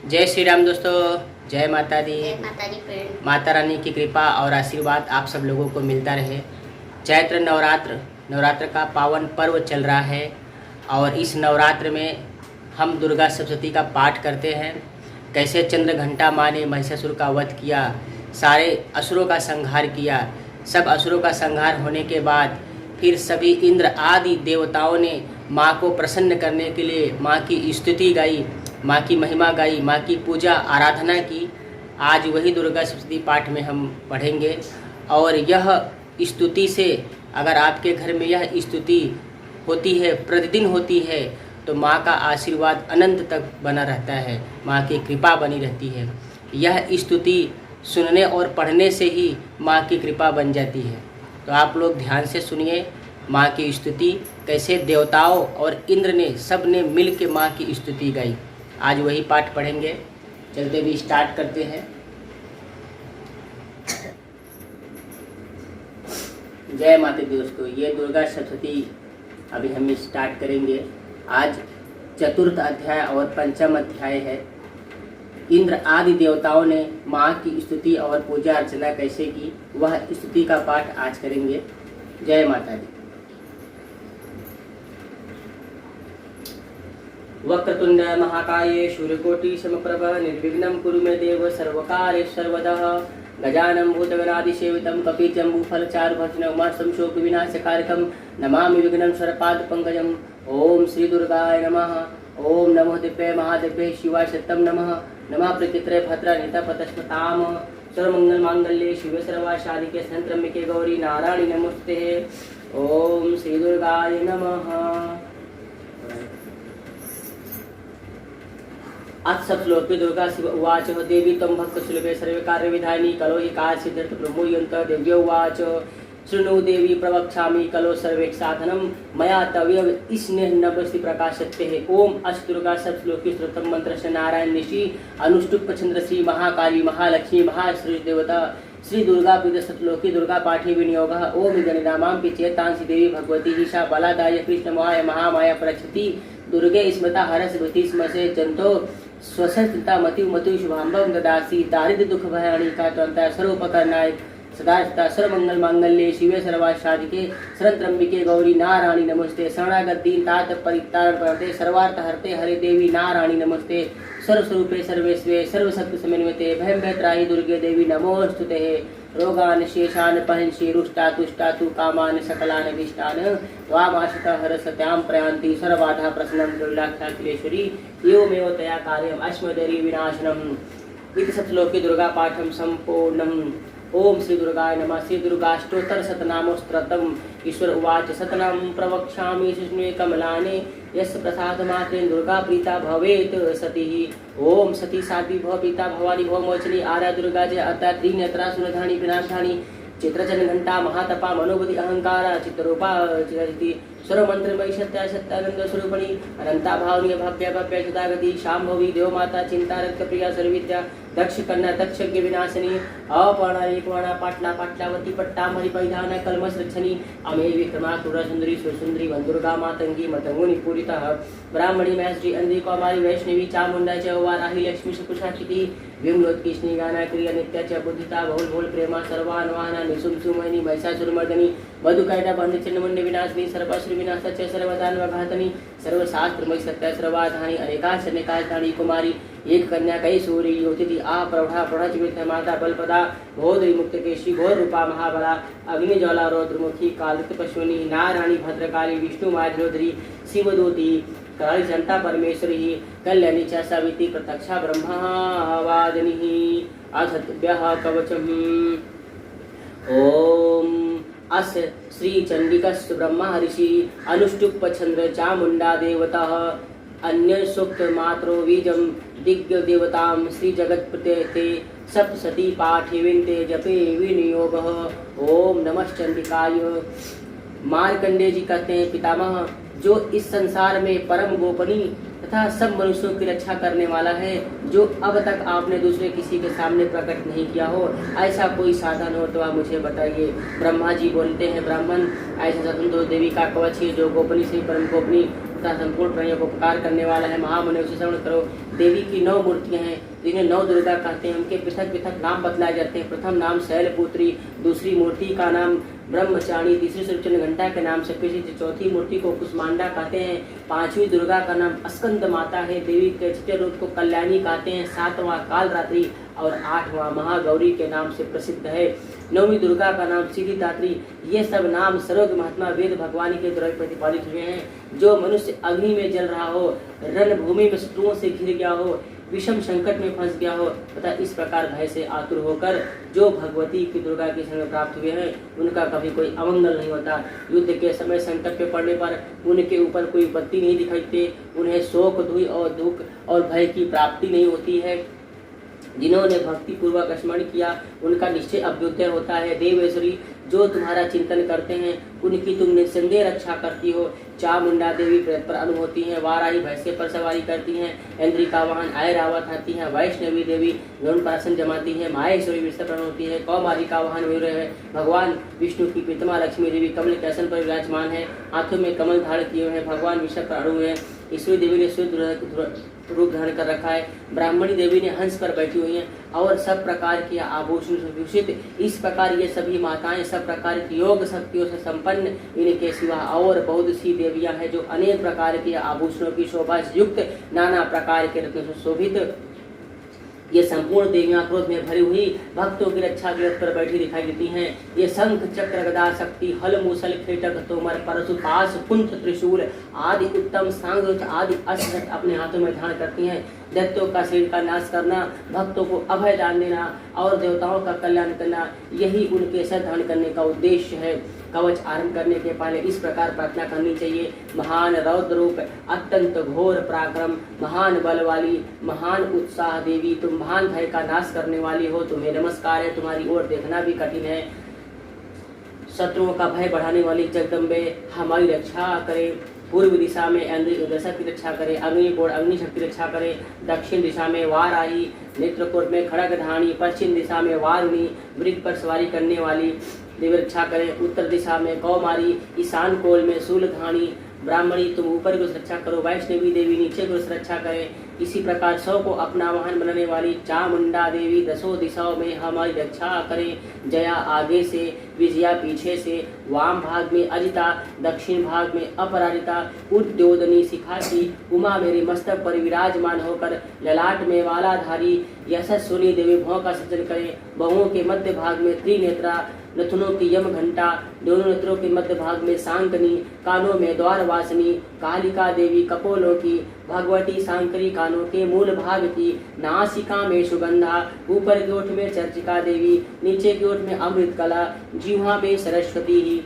जय श्री राम दोस्तों। जय माता दी। जय माता दी फ्रेंड। माता रानी की कृपा और आशीर्वाद आप सब लोगों को मिलता रहे। चैत्र नवरात्र का पावन पर्व चल रहा है और इस नवरात्र में हम दुर्गा सप्तशती का पाठ करते हैं। कैसे चंद्र घंटा माँ ने महिषासुर का वध किया, सारे असुरों का संहार किया। सब असुरों का संहार होने के बाद फिर सभी इंद्र आदि देवताओं ने माँ को प्रसन्न करने के लिए माँ की स्तुति गाई, माँ की महिमा गाई, माँ की पूजा आराधना की। आज वही दुर्गा सप्तशती पाठ में हम पढ़ेंगे और यह स्तुति से अगर आपके घर में यह स्तुति होती है, प्रतिदिन होती है, तो माँ का आशीर्वाद अनंत तक बना रहता है, माँ की कृपा बनी रहती है। यह स्तुति सुनने और पढ़ने से ही माँ की कृपा बन जाती है। तो आप लोग ध्यान से सुनिए माँ की स्तुति, कैसे देवताओं और इंद्र ने सब ने मिल के माँ की स्तुति गाई। आज वही पाठ पढ़ेंगे। चलते भी स्टार्ट करते हैं। जय माता दी दोस्तों। ये दुर्गा सप्तशती अभी हम स्टार्ट करेंगे। आज चतुर्थ अध्याय और पंचम अध्याय है। इंद्र आदि देवताओं ने माँ की स्तुति और पूजा अर्चना कैसे की, वह स्तुति का पाठ आज करेंगे। जय माता दी। वक्रतुंड महाकाये सूर्यकोटि समप्रभ निर्विघ्नं कुरु मे देव सर्वकार्येषु सर्वदा। गजाननं भूतगणादिसेवितं कपिजम्बूफलचारुभक्षणं उमासं शोकविनाशकारकं नमामि विघ्नेश्वरपादपङ्कजम्। ओम श्री दुर्गाय नमः। ओम नमो दिव्य महादिव्य शिवाय सत्यं नमः। नमः प्रकृत्रे भद्रानितपतस्मताम सर्वमंगलमांगल्ये शिवे सर्वासाधिके शरण्ये गौरी नारायणी नमोस्तुते। ओम श्री दुर्गाय नमः। अत्सप्तश्लोके दुर्गा शिव उवाच देवी त्वं भक्तसुलभे सर्वकार्यविधायिनी कलो हि कार्यसिद्ध्यर्थं ब्रह्मोऽयन्तः देव्यो उवाच शृणु देवी प्रवक्ष्यामि कलो सर्वैकसाधनं मया तवेव स्नेहनभस्ति प्रकाशते। ओम अष्टदुर्गा सप्तश्लोकी श्रुतं मंत्रस्य नारायण ऋषि अनुष्टुप चंद्र श्री महाकाली महालक्ष्मी महाश्री देवता श्री दुर्गा पीठ सप्तश्लोकी दुर्गा पाठे विनियोग। ओम गणनामां चेतांसि देवी भगवती ईशा बलादाय कृष्णमाय महामाया प्रक्षति दुर्गे स्मृता हरस्वती स्मसे जंतो स्वसंस्थिता मति शुभाम्बं ददासी दारिद्र्य दुख भयाणिका त्वंता सर्वोपकरणाय सदास्ता सर्वमंगल मांगल्ये शिवे सर्वासाधिके शरण्ये गौरी नारायणी नमस्ते। शरणागत दीन तात परितारण प्रदे सर्वार्थ हरते हरे देवी नारायणी नमस्ते। सर्वस्वरूपे सर्वेश्वे सर्वशक्ति समन्विते भयंभयत्राहि दुर्गे देवी नमोस्तुते। रोगान शेषान पहंसि रुष्टा तुष्टातु कामान सकलान विष्टान त्वामाश्रिता हरसत्यां प्रयान्ति सर्वबाधा प्रसन्नं दुर्लाक्षाखिलेश्वरी एवमेव तया कार्यम् अस्मदरि विनाशनम्। इति सप्तश्लोकी दुर्गा पाठं सम्पूर्णम्। ओम श्री दुर्गाय नमः। श्री दुर्गाष्टोत्तर शतनामोस्तोत्रम्। ईश्वर उवाच शतनाम प्रवक्ष्यामि शुष्णे कमलाने यस्य प्रसादमात्रेण दुर्गा प्रीता भवेत् सतिः। ओम सती साध्वी भव प्रीता भवानी भव मोचनी आर्या दुर्गा जय अता त्रिनेत्रा सुरधानी विनाशानी चित्रचन घंटा महातपा मनोबुद्धि अहंकार चित्तरूपा चिरजिति सर्वमंत्रमयी सत्या सत्यानंद स्वरूपिणी अनंता भावनीय भव्य भव्य सदागति शांभवी देवमाता चिंता रक्त प्रिया सर्वविद्या दक्ष कन्या दक्षज्ञ विनाशिनी अपर्णा एकवर्णा पाटला पाटलावती पट्टामणि परिधान कलमश रक्षणी अमे विक्रमा क्रूरा सुंदरी सुंदरी वंदुर्गा मातंगी मतंगुनि पूरिता ब्राह्मणी महेश्वरी अंधी कौमारी वैष्णवी चामुंडा च वाराही लक्ष्मी सुकुशाचिति विमलोत्कृष्णी गाना क्रिया नित्या च बुद्धिता बहुल बहुल प्रेमा सर्वान्वाहना निसुम सुमयनी महिषासुरमर्दनी मधुकैटा बंध चिन्नमुंड विनाशिनी सर्वासुर विनाशा च सर्वदानवघातनी सर्वशास्त्रमयी सत्या सर्वाधानी अनेकाशनेकाधानी कुमारी एक कन्या कई सूर्य योतिथि आ प्रौढ़ा प्रौढ़ माता बलपदा घोदरी मुक्त केशी घोर रूपा महाबला अग्नि ज्वाला रौद्रमुखी कालिक पश्विनी नारायणी भद्रकाली विष्णु माधुरी शिवदूती काली जनता परमेश्वरी कल्याणी च सावित्री प्रत्यक्षा ब्रह्मवादिनी अथभ्यः कवचम्। ओम अस श्री चंडिकस्त ब्रह्मा ऋषि अनुष्टुप चंद्र चामुंडा देवता अन्य सूक्त मात्रो बीजम दिग्ग देवताम श्री जगत प्रत्यते सप्तशती पाठे विनते जपे विनियोग। ओम नमः चंडिकाय। मार्कंडेय जी कहते हैं पितामह जो इस संसार में परम गोपनीय तथा सब मनुष्यों की रक्षा करने वाला है, जो अब तक आपने दूसरे किसी के सामने प्रकट नहीं किया हो, ऐसा कोई साधन हो तो आप मुझे बताइए। ब्रह्मा जी बोलते हैं ब्राह्मण ऐसा स्वतंत्र देवी का कवच है जो गोपनीय से परम गोपनीय तथा संपूर्ण प्राणियों को उपकार करने वाला है। महामुनियों से श्रवण करो। देवी की 9 मूर्तियां हैं जिन्हें 9 दुर्गा कहते हैं। उनके पृथक पृथक नाम बतलाए जाते हैं। प्रथम नाम शैलपुत्री, दूसरी मूर्ति का नाम ब्रह्मचारी, तीसरी सुरचन घंटा के नाम से प्रसिद्ध, चौथी मूर्ति को कुष्मांडा कहते हैं, पांचवी दुर्गा का नाम स्कंद माता है, देवी के छठे रूप को कल्याणी कहते हैं, सातवां कालरात्रि और आठवां महागौरी के नाम से प्रसिद्ध है। नौवीं दुर्गा का नाम सिद्धिदात्री। ये सब नाम सर्वज्ञ महात्मा वेद भगवान के द्वारा प्रतिपादित हुए हैं। जो मनुष्य अग्नि में जल रहा हो, रणभूमि में शत्रुओं से घिर गया हो, विषम संकट में फंस गया हो तथा इस प्रकार भय से आतुर होकर जो भगवती की दुर्गा की शरण प्राप्त हुए हैं उनका कभी कोई अमंगल नहीं होता। युद्ध के समय संकट पे पड़ने पर उनके ऊपर कोई विपत्ति नहीं दिखाई, उन्हें शोक दुख और भय की प्राप्ति नहीं होती है। जिन्होंने भक्ति पूर्वक स्मरण किया उनका निश्चय अभ्युदय होता है। देवेश्वरी, जो तुम्हारा चिंतन करते हैं उनकी तुम निस्संदेह रक्षा करती हो। चामुंडा देवी प्रेत पर अनु होती हैं, वाराही भैंसे पर सवारी करती हैं, इंद्री का वाहन ऐरावत आती हैं, वैष्णवी देवी गरुड़ पर आसन जमाती है, माहेश्वरी विषय पर होती है, कौमारी का वाहन मयूर है। भगवान विष्णु की प्रीतमा लक्ष्मी देवी कमल के आसन पर विराजमान है, हाथों में कमल धारण किए हुए हैं, भगवान विषय पर अणु है। ईश्वरी देवी ने शुद्ध रूप धारण कर रखा है। ब्राह्मणी देवी ने हंस पर बैठी हुई हैं और सब प्रकार के आभूषण से भूषित। इस प्रकार ये सभी माताएं सब प्रकार की योग शक्तियों से संपन्न, इनके सिवा और बहुत सी देवियां हैं जो अनेक प्रकार के आभूषणों की शोभा से युक्त, नाना प्रकार के रत्नों से शोभित। ये संपूर्ण देवियां क्रोध में भरी हुई भक्तों की रक्षा के रथ पर बैठी दिखाई देती हैं। ये शंख चक्र गदा शक्ति हल मूसल खेटक तोमर परशु पास कुंठ त्रिशूल आदि उत्तम सांग आदि अस्त्र अपने हाथों में धारण करती हैं। दैत्यों का शरीर का नाश करना, भक्तों को अभय दान देना और देवताओं का कल्याण करना, यही उनके सर धारण करने का उद्देश्य है। कवच आरंभ करने के पहले इस प्रकार प्रार्थना करनी चाहिए। महान रौद्र रूप, अत्यंत घोर पराक्रम, महान बल वाली, महान उत्साह देवी, तुम महान भय का नाश करने वाली हो, तुम्हें नमस्कार है। तुम्हारी ओर देखना भी कठिन है। शत्रुओं का भय बढ़ाने वाली जगदम्बे, हमारी रक्षा करे। पूर्व दिशा में इंद्र दशा की रक्षा करे, अग्निकोण अग्नि शक्ति रक्षा करे, दक्षिण दिशा में वाराही, नेत्रकोट में खड़ग धानी, पश्चिम दिशा में वारुणी मृग पर सवारी करने वाली देवी रक्षा करें, उत्तर दिशा में कौमारी, ईशान कोल में शूलधानी ब्राह्मणी तुम ऊपर की रक्षा करो, वैष्णवी देवी नीचे की रक्षा करें। इसी प्रकार 100 को अपना वाहन बनाने वाली चामुंडा देवी 10 दिशाओं में हमारी रक्षा करें। जया आगे से, विजया पीछे से, वाम भाग में अजिता, दक्षिण भाग में अपराजिता, उद्योदनी शिखाची उमा मेरे मस्तक पर विराजमान होकर ललाट में वालाधारी यशस्विनी देवी भौं का सृजन करें। बहुओं के मध्य भाग में त्रिनेत्रा, नथुनों की यम घंटा, दोनों नेत्रों के मध्य भाग में सांकनी, कानों में द्वारवासिनी, कालिका देवी कपोलों की, भगवती सांकरी कानों के मूल भाग की, नासिका में सुगंधा, ऊपर की ओठ में चर्चिका देवी, नीचे की ओठ में अमृत कला, जिह्वा में सरस्वती ही,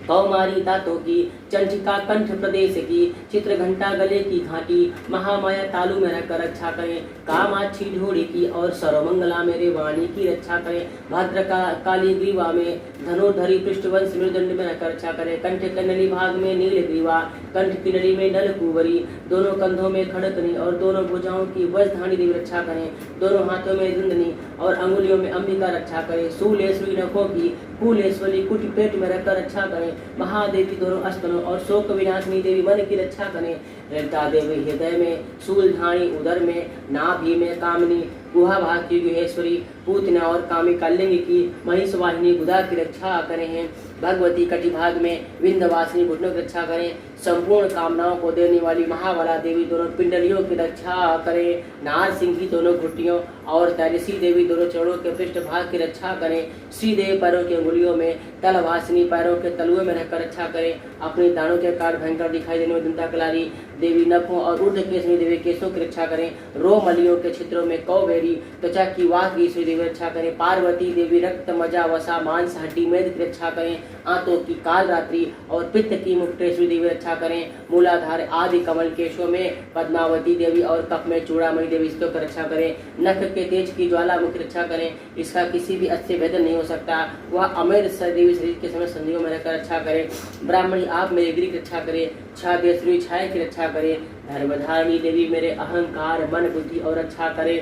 कौमारी दांतों की, चंद्रिका कंठ प्रदेश की, चित्र घंटा गले की घाटी, महामाया तालू में रहकर रक्षा करें। कामाक्षी ढोड़ी की और सर्वमंगला मेरे वाणी की रक्षा करें। भद्र काली ग्रीवा में धनुर्धरी पृष्ठवंश मृदंड में रहकर रक्षा करें। कंठ के नली भाग में नील ग्रीवा, कंठ की नली में नल कुंवरी, दोनों कंधों में खड़कनी और दोनों भुजाओं की वज्रधानी देवी रक्षा करें। दोनों हाथों में धुंधनी और अंगुलियों में अंबिका रक्षा करें। शूलेश्वरी नखों की, कुलेश्वरी कुटी पेट में रहकर रक्षा करें। महादेवी दोनों स्तनों और शोक विनाशिनी देवी मन की रक्षा करें। रेता देवी हृदय में, शूलधानी उदर में, नाभि में कामनी, गुहा भाग की गुहेश्वरी, पूतना और कामिका लिंग की, महिषवाहिनी गुदा की रक्षा करें हैं। भगवती कटिभाग में विंध्यवासिनी घुटनों की रक्षा करें। संपूर्ण कामनाओं को देने वाली महाबला देवी दोनों पिंडलियों की रक्षा करें। नारसिंही दोनों घुटियों और तैलसी देवी दोनों चरणों के पृष्ठ भाग की रक्षा करें। श्रीदेव पैरों की अंगुलियों में, तलवासिनी पैरों के तलुओं में रहकर रक्षा करें। अपने दानों के कारण भयंकर दिखाई देने वाली दंता कलारी देवी नखों और ऊर्ध्व केसरी देवी केशों की रक्षा करें। रोमलियों के छिद्रों में कौबेरी, त्वचा की वाह की देवी रक्षा करें। पार्वती देवी रक्त मजा वसा मांस हड्डी मेद की रक्षा करें। आंतों की कालरात्रि और पित्त की मुक्तेश्वरी देवी रक्षा करें। मूलाधार आदि कमल केशों में पद्मावती देवी और कप में चूड़ामणि देवी इसको रक्षा करें। नख के तेज की ज्वालामुखी रक्षा करें। इसका किसी भी अच्छे भेदन नहीं हो सकता। वह अमेर देवी शरीर के समय संधियों में रहकर रक्षा करें। ब्राह्मणी आप मेरे गिरी की रक्षा करें। छादेश्वरी छाया की रक्षा करें। धर्मधारिणी देवी मेरे अहंकार मन बुद्धि और रक्षा करें।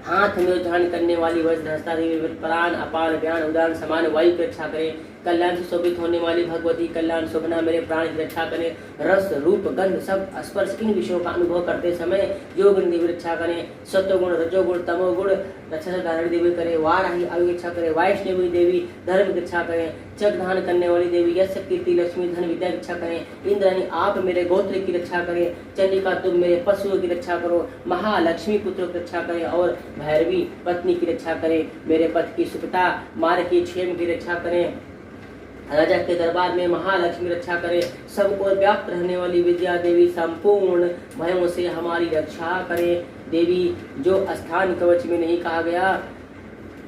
हाथ में धारण करने वाली वज्रहस्ता देवी प्राण अपान ज्ञान उदान समान वायु की रक्षा करें। कल्याण से शोभित होने वाली भगवती कल्याण शोभना मेरे प्राण की रक्षा करें। रस रूप गंध सब स्पर्श इन विषयों का अनुभव करते समय योगिनी देवी रक्षा करें। सत्वगुण रजोगुण तमोगुण रक्षा से धारण देवी करे। वाराही आयु रक्षा करे। वैष्णवी देवी धर्म की रक्षा करें। जग धारण करने वाली देवी यश कीर्ति लक्ष्मी धन विद्या की रक्षा करें। इंद्राणी आप मेरे गोत्र की रक्षा करें। चंडिका तुम मेरे पशुओं की रक्षा करो। महालक्ष्मी पुत्रों की रक्षा करें और भैरवी पत्नी की रक्षा करें। मेरे पति की सुखता मार्ग की क्षेम की रक्षा करें। राजा के दरबार में महालक्ष्मी रक्षा करे। सब ओर व्याप्त रहने वाली विद्या देवी संपूर्ण भयों से हमारी रक्षा करे। देवी जो स्थान कवच में नहीं कहा गया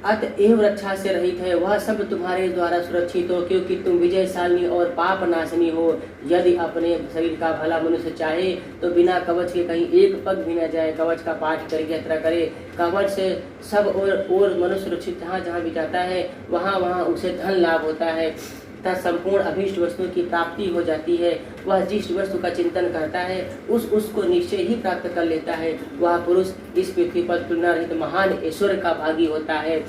अतएव रक्षा से रहित है वह सब तुम्हारे द्वारा सुरक्षित हो, क्योंकि तुम विजयशालिनी और पाप नाशनी हो। यदि अपने शरीर का भला मनुष्य चाहे तो बिना कवच के कहीं एक पग भी न जाए। कवच का पाठ करके यात्रा करे। कवच से सब और मनुष्य सुरक्षित जहाँ जहाँ भी जाता है वहाँ वहाँ उसे धन लाभ होता है तथा संपूर्ण अभीष्ट वस्तुओं की प्राप्ति हो जाती है। वह जिस वस्तु का चिंतन करता है उसको निश्चय ही प्राप्त कर लेता है। वह पुरुष इस पृथ्वी पर तुलना रहित महान ऐश्वर्य का भागी होता है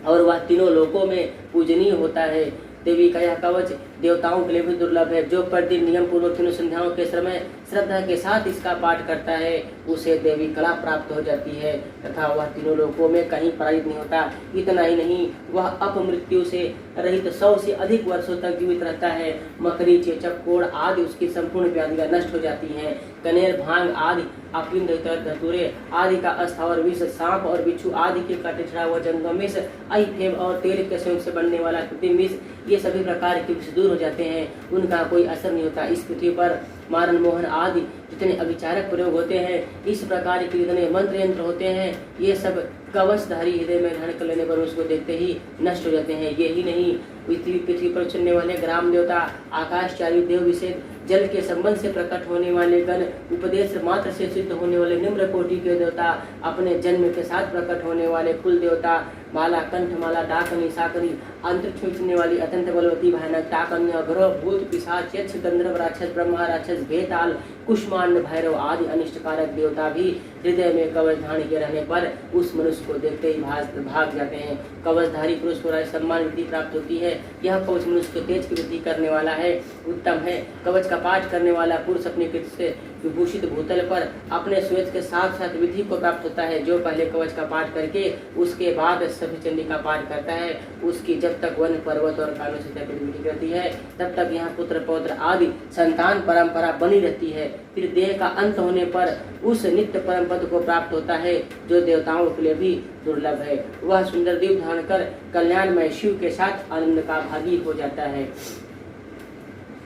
और वह तीनों लोकों में पूजनीय होता है। देवी का यह कवच देवताओं के लिए भी दुर्लभ है। जो प्रतिदिन नियम पूर्वक तीनों संध्याओं के समय श्रद्धा के साथ इसका पाठ करता है उसे देवी कला प्राप्त हो जाती है तथा वह तीनों लोकों में कहीं पराजित नहीं होता। इतना ही नहीं वह अपमृत्यु से रहित 100 से अधिक वर्षों तक जीवित रहता है। मकड़ी चेचक कोड़ आदि उसकी संपूर्ण व्याधियां नष्ट हो जाती हैं। कनेर भांग आदि अपिंद धतूरे आदि का अस्थावर विष सांप और बिच्छू आदि के काटे चढ़ा हुआ जंगम विष अहिफेम और तेल के संयोग से बनने वाला कृत्रिम विष ये सभी प्रकार के विष दूर हो जाते हैं। उनका कोई असर नहीं होता। इस पृथ्वी पर मारन मोहन आदि जितने अभिचारक प्रयोग होते हैं इस प्रकार के जितने मंत्र यंत्र होते हैं ये सब कवचधारी हृदय में धारण कर लेने पर उसको देखते ही नष्ट हो जाते हैं। ये ही नहीं पृथ्वी पर चलने वाले ग्राम देवता आकाशचारी देव विषेद जल के संबंध से प्रकट होने वाले गण उपदेश मात्र से सिद्ध होने वाले निम्न कोटि के देवता अपने जन्म के साथ प्रकट होने वाले कुल देवता माला कंठमाला डाकनी साकनी अंतरिक्ष में चलने वाली अत्यंत बलवती भयानक टाकन्य ग्रह भूत पिशाच यक्ष गंधर्व राक्षस ब्रह्मा राक्षस भेताल कुष्मांड भैरव आदि अनिष्टकारक देवता भी हृदय में कवच धारण के रहने पर उस मनुष्य को देखते ही भाग जाते हैं। कवचधारी पुरुष को राज सम्मान वृद्धि प्राप्त होती है। यह कवच मनुष्य के तेज की वृद्धि करने वाला है, उत्तम है। कवच का पाठ करने वाला पुरुष अपने कृत से विभूषित भूतल पर अपने श्वेत के साथ साथ विधि को प्राप्त होता है। जो पहले कवच का पाठ करके उसके बाद सभी चंडी का पाठ करता है उसकी जब तक वन पर्वत और कानों से विधि करती है तब तक यहाँ पुत्र पौत्र आदि संतान परंपरा बनी रहती है। फिर देह का अंत होने पर उस नित्य परम पद को प्राप्त होता है जो देवताओं के लिए भी दुर्लभ है। वह सुंदर दीप धारण कर कल्याणमय शिव के साथ आनंद का भागी हो जाता है।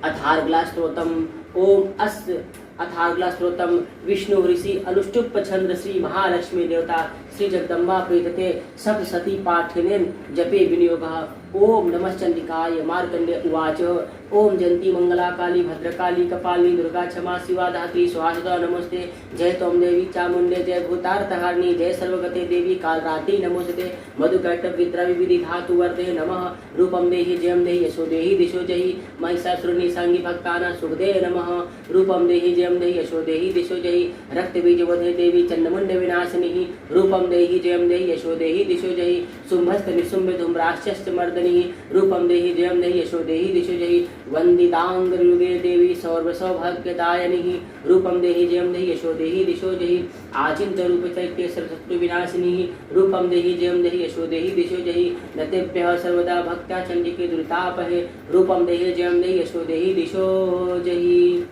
अथार्गला स्तोत्रम ओम अस्य अथार्गला स्तोत्रम विष्णु ऋषि अनुष्टुप छंद श्री महालक्ष्मी देवता श्री जगदम्बा प्रीतते सप्तशती पाठनेन जपे विनियोगः। ओम नमः चंडिकाय मार्कंडे उवाच ओम जयंती मंगला काली भद्रकाली कपालिनी दुर्गा क्षमा शिवा धात्री स्वाहा नमस्ते। जय तोम देवी चामुंडे जय भूतार्थहारिणी जय सर्वगते देवी कालरात्रि नमोस्ते। मधुकैटभ विद्रवि विधि धातु वर्ते नमः। रूपम देहि जयम देहि यशो देहि दिशो जहि महिषासुरनि सांगी भक्ताना सुखदे नमः। रूपम देहि जयम देहि यशो देहि दिशो जहि रक्त बीज वधे देवी चंडमुंड विनाशिनी। रूपम देहि जयम देहि यशो देहि दिशो जहि शुंभस्त निशुंभ धूम्राश्च मर्दनी। रूपम देहि जयम देहि यशो देहि दिशो जहि वंदितांगरुगे देवी सर्व सौभाग्यदायिनी। रूपम देहि जयम देहि यशो देहि दिशो जहि आचिंत रूप चैत्य सर्वशत्रु विनाशिनी। रूपम देहि जयम देहि यशो देहि दिशो जहि नतेभ्यः सर्वदा भक्त्या चंडिके दुरितापहे। रूपम देहि जयम देहि यशो देहि दिशो जहि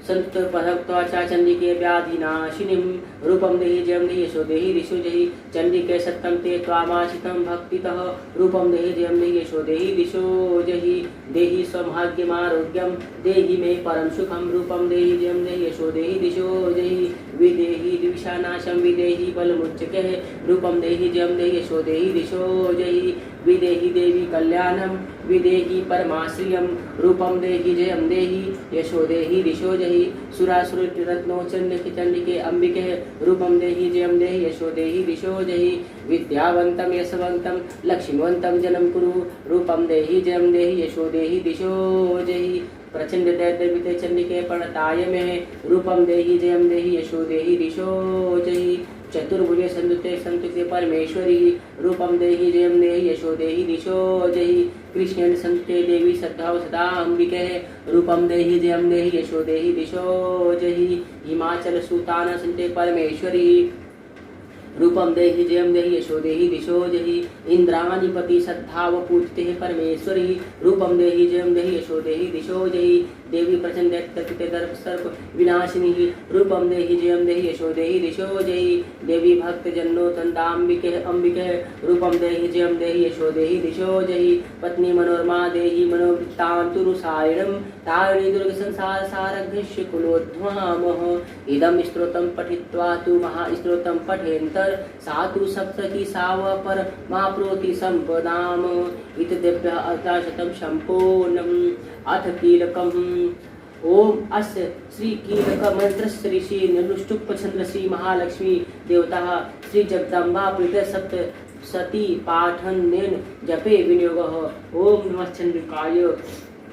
संत भक्त्वा चंडिके व्याधिनाशिनीं। रूपम देहि जयम देहि यशो देहि दिशो जहि चंडिके सत्यं ते त्वामाशितं भक्तितः। रूपम देहि जयम देहि यशो देहि दिशो जहि देहि सौभाग्यमारोग्यं देहि मे परम सुखं। रूपम देहि जयम देहि यशो देहि दिशो जहि विदेहि द्विषानाशं विदेहि बलमुच्यते। रूपम देहि जयम देहि यशो देहि दिशो जहि विदेहि देवी कल्याणं विदेहि परमाश्रियं। रूपम देहि जयम देहि यशो देहि दिशो जहि सुरासुर रत्नो चंडिके अंबिके। रूपम देहि जयम देहि यशो देहि दिशो जहि विद्यावंतं यशवंतं लक्ष्मीवंतं जनं कुरु। रूपम देहि जयम देहि यशो देहि दिशो जहि प्रचंड दैत्यविते चंडिके प्रणताय मे। रूपम देहि जयम देहि यशो देहि दिशो जहि चतुर्भुजे संयुते संतुते परमेश्वरी रूपम देहि जयम देहि यशो देहि दिशो जहि कृष्णेन संते देवी सद्भाव सदा अंबिके रूपम देहि जयम देहि यशो देहि दिशो जहि हिमाचल सुतान संते परमेश्वरी रूपम देहि जयम देहि यशो देहि दिशो जहि इंद्राणीपति सद्भाव पूजते परमेश्वरी रूपम देहि जयम देहि यशो देहि दिशो जहि देवी प्रचंड दैत्य दर्प सर्प विनाशिनी रूपम देहि जयम देहि यशो देहि दिशो जहि देवी भक्त जन्नो तंदाम्बिके अंबिके रूपम देहि जयम देहि यशो देहि दिशो जहि पत्नी मनोरमा देहि मनोवृत्तांतुरुसारिणम तारिणी दुर्ग संसार सारघ्य कुलोध्वामः इदम स्तोत्रम पठित्वा तु महास्तोत्रम पठेन्तर सातु सप्तति साव पर महाप्रोति संपदाम इत दिव्य अष्टशतम संपूर्णम अथ कीलकम ओम अस्य श्री कीलक मंत्र श्री श्री नुष्टुप चंद्र श्री महालक्ष्मी देवता श्री जगदम्बा प्रीत सप्त सती पाठन जपे विनियोग ओम नमः चंद्रिकाय।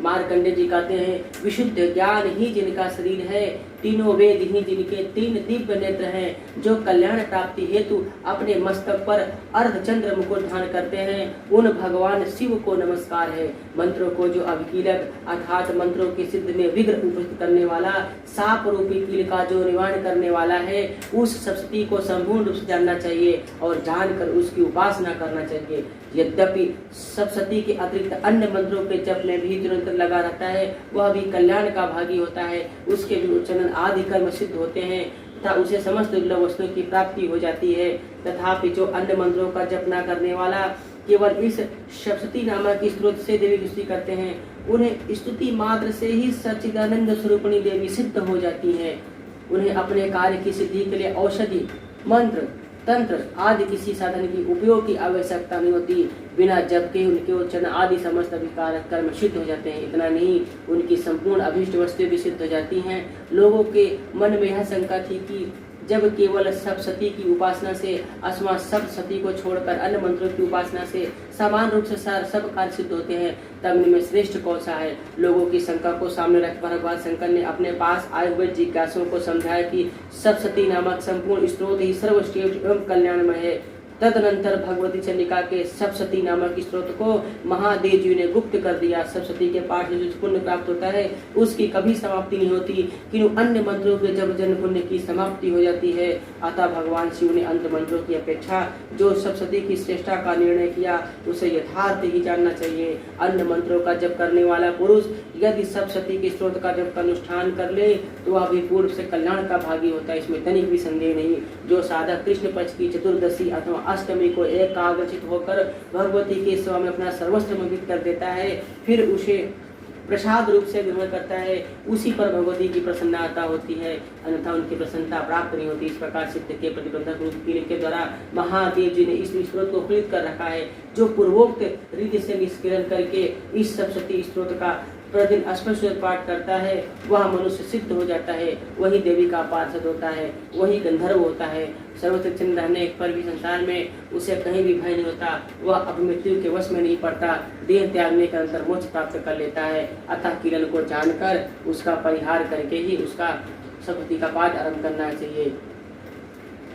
मार्कंडे जी कहते हैं विशुद्ध ज्ञान ही जिनका शरीर है, तीनों वेद ही जिनके तीन दिव्य नेत्र हैं, जो कल्याण प्राप्ति हेतु अपने मस्तक पर अर्धचंद्र मुकुट धारण करते हैं, उन भगवान शिव को नमस्कार है। मंत्रों को जो अभिकीलक अर्थात मंत्रों की सिद्ध में विघ्न उपस्थित करने वाला, साप रूपी कील का जो निवारण करने वाला है, उस सप्तती को संपूर्ण रूप से जानना चाहिए और जानकर उसकी उपासना करना चाहिए। यद्यपि सप्तती के अतिरिक्त अन्य मंत्रों के जप में भी निरंतर लगा रहता है, वह भी कल्याण का भागी होता है। उसके भी उच्चारण आदि कर्म सिद्ध होते हैं तथा उसे समस्त दुर्लभ वस्तुओं की प्राप्ति हो जाती है। तथापि जो अन्य मंत्रों का जप न करने वाला केवल इस सप्तती नामक स्त्रोत से देवी की स्तुति करते हैं, उन्हें स्तुति मात्र से ही सच्चिदानंद स्वरूपिणी देवी सिद्ध हो जाती है। उन्हें अपने कार्य की सिद्धि के लिए औषधि मंत्र तंत्र आदि किसी साधन की उपयोग की आवश्यकता नहीं होती। बिना जप के उनके उच्चारण आदि समस्त अभिकार कर्म सिद्ध हो जाते हैं। इतना नहीं, उनकी संपूर्ण अभीष्ट वस्तुएं भी सिद्ध हो जाती हैं। लोगों के मन में यह शंका थी कि जब केवल सप्तशती की उपासना से अथवा सप्तशती को छोड़कर अन्य मंत्रों की उपासना से समान रूप से सब कार्य सिद्ध होते हैं, तब इनमें श्रेष्ठ कौन सा है। लोगों की शंका को सामने रखकर भगवान शंकर ने अपने पास आए हुए जिज्ञासुओं को समझाया कि सप्तशती नामक संपूर्ण स्त्रोत ही सर्वश्रेष्ठ एवं कल्याणमय है। तदनंतर भगवती चंडिका के सप्तशती नामक स्त्रोत को महादेव जी ने गुप्त कर दिया। सप्तशती के पाठ से जो पुण्य प्राप्त होता है उसकी कभी समाप्ति नहीं होती, किंतु अन्य मंत्रों के जब जन्म पुण्य की समाप्ति हो जाती है। अतः भगवान शिव ने अंत मंत्रों की अपेक्षा जो सप्तशती की श्रेष्ठता का निर्णय किया उसे यथार्थ ही जानना चाहिए। अन्य मंत्रों का जप करने वाला पुरुष यदि सप्तशती के स्त्रोत का जप का अनुष्ठान कर ले तो वह भी पूर्व से कल्याण का भागी होता है, इसमें तनिक भी संदेह नहीं। जो साधक कृष्ण पक्ष की चतुर्दशी अथवा अष्टमी को एकाग्रचित होकर भगवती के सेवा में अपना सर्वस्व समर्पित कर देता है, फिर उसे प्रसाद रूप से ग्रहण करता है, उसी पर भगवती की प्रसन्नता होती है, अन्यथा उनकी प्रसन्नता प्राप्त नहीं होती। इस प्रकार सिद्ध के प्रतिबंधक रूप के द्वारा महादेव जी ने इस स्त्रोत को प्रीत कर रखा है। जो पूर्वोक्त रीति से निष्करण करके इस सप्तशती स्त्रोत का प्रतिदिन स्पष्ट पाठ करता है, वह मनुष्य सिद्ध हो जाता है, वही देवी का पार्षद होता है, वही गंधर्व होता है। सर्वत्र चिन्ह रहने पर भी संसार में उसे कहीं भी भय नहीं होता, वह अपमृत्यु के वश में नहीं पड़ता, देह त्यागने के अंतर मोक्ष प्राप्त कर लेता है। अतः किरण को जानकर उसका परिहार करके ही उसका सप्तशती का पाठ आरंभ करना चाहिए।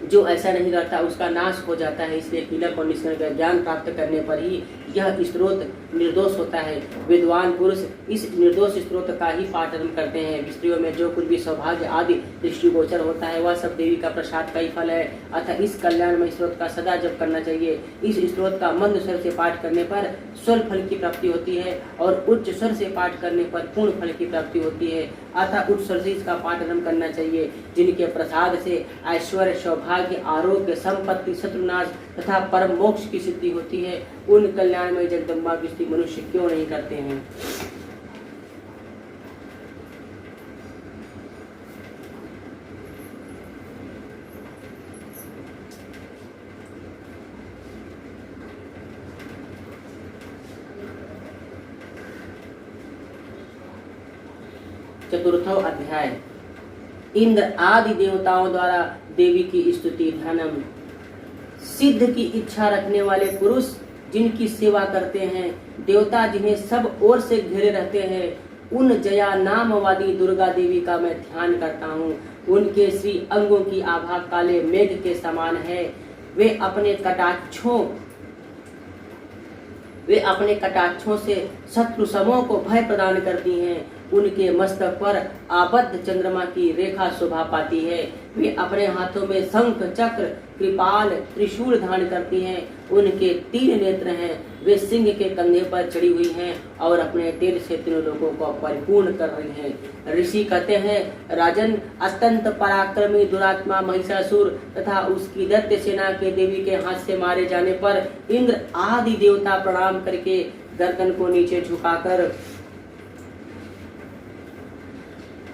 जो ऐसा नहीं करता उसका नाश हो जाता है। इसलिए कीलक और निष्कर्ण का ज्ञान प्राप्त करने पर ही यह स्त्रोत निर्दोष होता है। विद्वान पुरुष इस निर्दोष स्त्रोत का ही पाठ करते हैं। स्त्रियों में जो कुछ भी सौभाग्य आदि दृष्टिगोचर होता है वह सब देवी का प्रसाद का ही फल है। अतः इस कल्याणमय स्त्रोत का सदा जप करना चाहिए। इस स्त्रोत का मंद स्वर से पाठ करने पर स्वल्प फल की प्राप्ति होती है और उच्च स्वर से पाठ करने पर पूर्ण फल की प्राप्ति होती है। अतः उच्च स्वर से इसका पाठ आरंभ करना चाहिए। जिनके प्रसाद से ऐश्वर्य सौभाग्य आरोग्य संपत्ति शत्रुनाश तथा परम मोक्ष की सिद्धि होती है, उन कल्याणमय जगदम्बा की स्तुति मनुष्य क्यों नहीं करते हैं। चतुर्थो अध्याय। इंद्र आदि देवताओं द्वारा देवी की स्तुति ध्यानम। सिद्ध की इच्छा रखने वाले पुरुष जिनकी सेवा करते हैं, देवता जिन्हें सब ओर से घेरे रहते हैं, उन जया नाम वाली दुर्गा देवी का मैं ध्यान करता हूँ। उनके श्री अंगों की आभा काले मेघ के समान है। वे अपने कटाक्षों से शत्रु समूह को भय प्रदान करती हैं। उनके मस्तक पर आबद्ध चंद्रमा की रेखा शोभा पाती है। वे अपने हाथों में शंख चक्र कृपाल त्रिशूल धारण करती हैं। उनके 3 नेत्र हैं। वे सिंह के कंधे पर चढ़ी हुई हैं और अपने तेज से तीनों लोगों को परिपूर्ण कर रही हैं। ऋषि कहते हैं, राजन, अत्यंत पराक्रमी दुरात्मा महिषासुर तथा उसकी दैत्य सेना के देवी के हाथ से मारे जाने पर इंद्र आदि देवता प्रणाम करके गर्दन को नीचे झुकाकर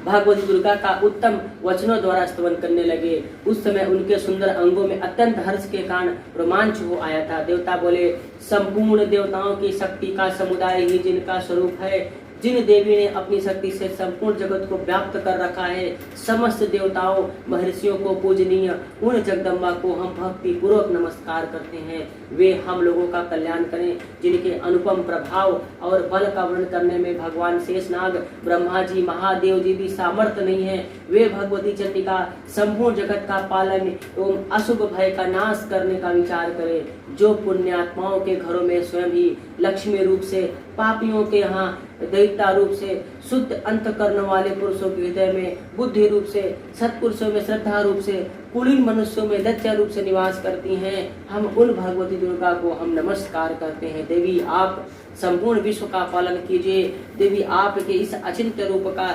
भगवती दुर्गा का उत्तम वचनों द्वारा स्तवन करने लगे। उस समय उनके सुंदर अंगों में अत्यंत हर्ष के कारण रोमांच हो आया था। देवता बोले, संपूर्ण देवताओं की शक्ति का समुदाय ही जिनका स्वरूप है, जिन देवी ने अपनी शक्ति से संपूर्ण जगत को व्याप्त कर रखा है, समस्त देवताओं महर्षियों को पूजनीय उन जगदम्बा को हम भक्ति पूर्वक नमस्कार करते हैं। वे हम लोगों का कल्याण करें। जिनके अनुपम प्रभाव और बल का वर्णन करने में भगवान शेषनाग, ब्रह्मा जी, महादेव जी भी सामर्थ्य नहीं है। वे भगवती चंडिका संपूर्ण जगत का पालन एवं अशुभ भय का नाश करने का विचार करें। जो पुण्यात्माओं के घरों में स्वयं ही लक्ष्मी रूप से, पापियों के यहाँ दैत्य रूप से, शुद्ध अंतकरण वाले पुरुषों के हृदय में बुद्धि रूप से, सत्पुरुषों में श्रद्धा रूप से, कुलीन मनुष्यों में लज्जा रूप से निवास करती हैं, हम उन भगवती दुर्गा को हम नमस्कार करते हैं। देवी, आप संपूर्ण विश्व का पालन कीजिए। देवी, आपके इस अचिंत्य रूप का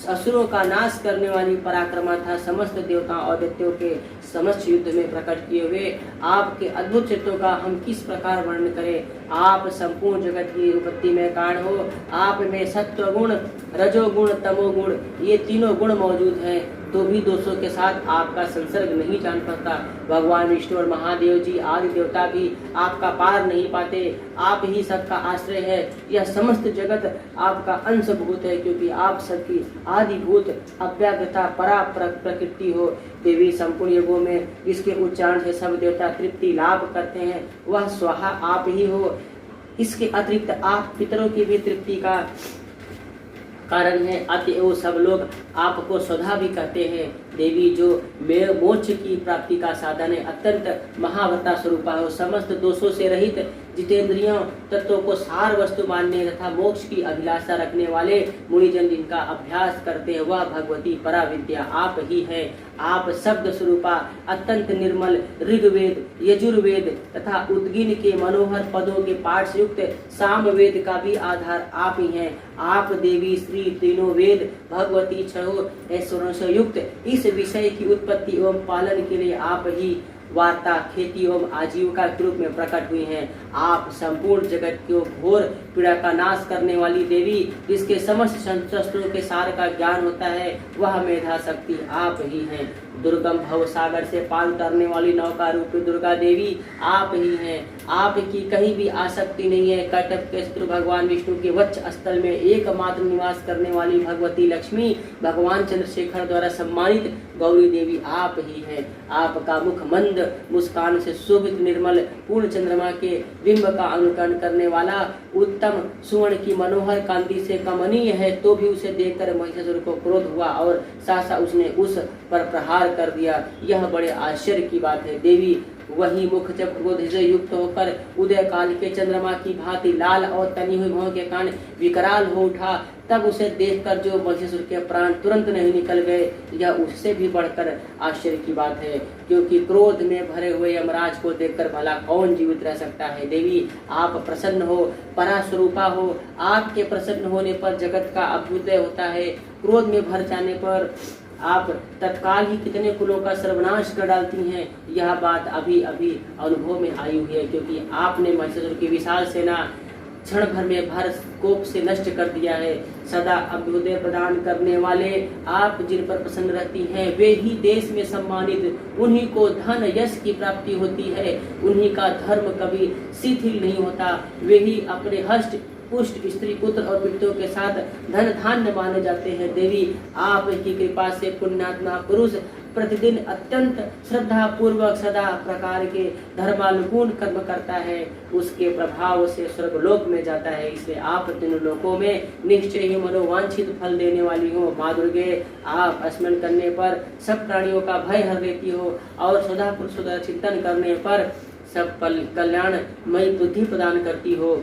असुरों का नाश करने वाली पराक्रमा था समस्त देवताओं और दैत्यों के समस्त युद्ध में प्रकट किए हुए आपके अद्भुत चित्रों का हम किस प्रकार वर्णन करें। आप संपूर्ण जगत की उत्पत्ति में कारण हो। आप में सत्व गुण, रजोगुण, तमोगुण ये तीनों गुण मौजूद हैं, तो भी दोषों के साथ आपका संसर्ग नहीं जान पाता। भगवान विष्णु और महादेव जी आदि देवता भी आपका पार नहीं पाते। आप ही सबका आश्रय है। यह समस्त जगत आपका अंशभूत है, क्योंकि आप सबकी आदिभूत अव्याकृता परा प्रकृति हो। देवी, संपूर्ण युगों में जिसके उच्चारण से सब देवता तृप्ति लाभ करते हैं, वह स्वाहा आप ही हो। इसके अतिरिक्त आप पितरों की भी तृप्ति का कारण है, अतएव सब लोग आपको स्वधा भी कहते हैं। देवी, जो मोक्ष की प्राप्ति का साधन है, अत्यंत महाव्रता स्वरूपा हो, समस्त दोषों से रहित, जितेंद्रियों तत्वों को सार वस्तु मानने तथा मोक्ष की अभिलाषा रखने वाले मुनिजन जिनका अभ्यास करते हैं, वह भगवती परा विद्या आप ही है। आप शब्द स्वरूपा अत्यंत निर्मल ऋग्वेद, यजुर्वेद तथा उद्गीन के मनोहर पदों के पाठ से युक्त सामवेद का भी आधार आप ही हैं। आप देवी श्री तीनों वेद भगवती छहो ऐश्वर्यों से युक्त इस विषय की उत्पत्ति एवं पालन के लिए आप ही वार्ता, खेती एवं आजीविका के रूप में प्रकट हुई हैं। आप संपूर्ण जगत को घोर पीड़ा का नाश करने वाली देवी, जिसके समस्त शस्त्रों के सार का ज्ञान होता है, वह मेधा शक्ति आप ही हैं। दुर्गम भव सागर से पार उतरने वाली नौका रूपी दुर्गा देवी आप ही हैं। आपकी कहीं भी आसक्ति नहीं है। कटक के शत्रु भगवान विष्णु के वक्ष स्थल में एकमात्र निवास करने वाली भगवती लक्ष्मी, भगवान चंद्रशेखर द्वारा सम्मानित गौरी देवी आप ही हैं। आपका मुख मंद मुस्कान से शोभित निर्मल पूर्ण चंद्रमा के बिंब का अनुकरण करने वाला, उत्तम सुवर्ण की मनोहर कांति से कमनीय है, तो भी उसे देखकर महिषासुर को क्रोध हुआ और सहसा उसने उस पर प्रहार कर दिया। यह बड़े आश्चर्य की बात है। देवी, वही मुख जब क्रोध से युक्त होकर उदय काल के चंद्रमा की भांति लाल और तनी हुई भौं के कारण विकराल हो उठा, तब उसे देखकर जो महिषासुर के प्राण तुरंत नहीं निकल गए, यह उससे भी बढ़कर आश्चर्य की बात है। क्योंकि क्रोध में भरे हुए यमराज को देखकर भला कौन जीवित रह सकता है। देवी, आप प्रसन्न हो, परास्वरूपा हो। आपके प्रसन्न होने पर जगत का अभ्युदय होता है। क्रोध में भर जाने पर आप तत्काल ही कितने कुलों का सर्वनाश कर डालती हैं। यह बात अभी अभी अनुभव में आई हुई है, क्योंकि आपने महिषासुर की विशाल सेना क्षण भर में भर कोप से नष्ट कर दिया है। सदा अभ्युदय प्रदान करने वाले आप जिन पर प्रसन्न रहती हैं, वे ही देश में सम्मानित, उन्हीं को धन यश की प्राप्ति होती है, उन्हीं का धर्म कभी शिथिल नहीं होता। वे ही अपने हष्ट पुष्ट स्त्री पुत्र और पितरों के साथ धन धान्य माने जाते हैं। देवी, आपकी कृपा से पुण्यात्मा पुरुष प्रतिदिन अत्यंत श्रद्धा पूर्वक सदा प्रकार के धर्मानुकूल कर्म करता है, उसके प्रभाव से स्वर्गलोक में जाता है। इसलिए आप तीनों लोकों में निश्चय ही मनोवांछित फल देने वाली हो। माँ दुर्गे, आप स्मरण करने पर सब प्राणियों का भय हर लेती हो और सदा पुरुषों चिंतन करने पर सब कल्याणमयी बुद्धि प्रदान करती हो।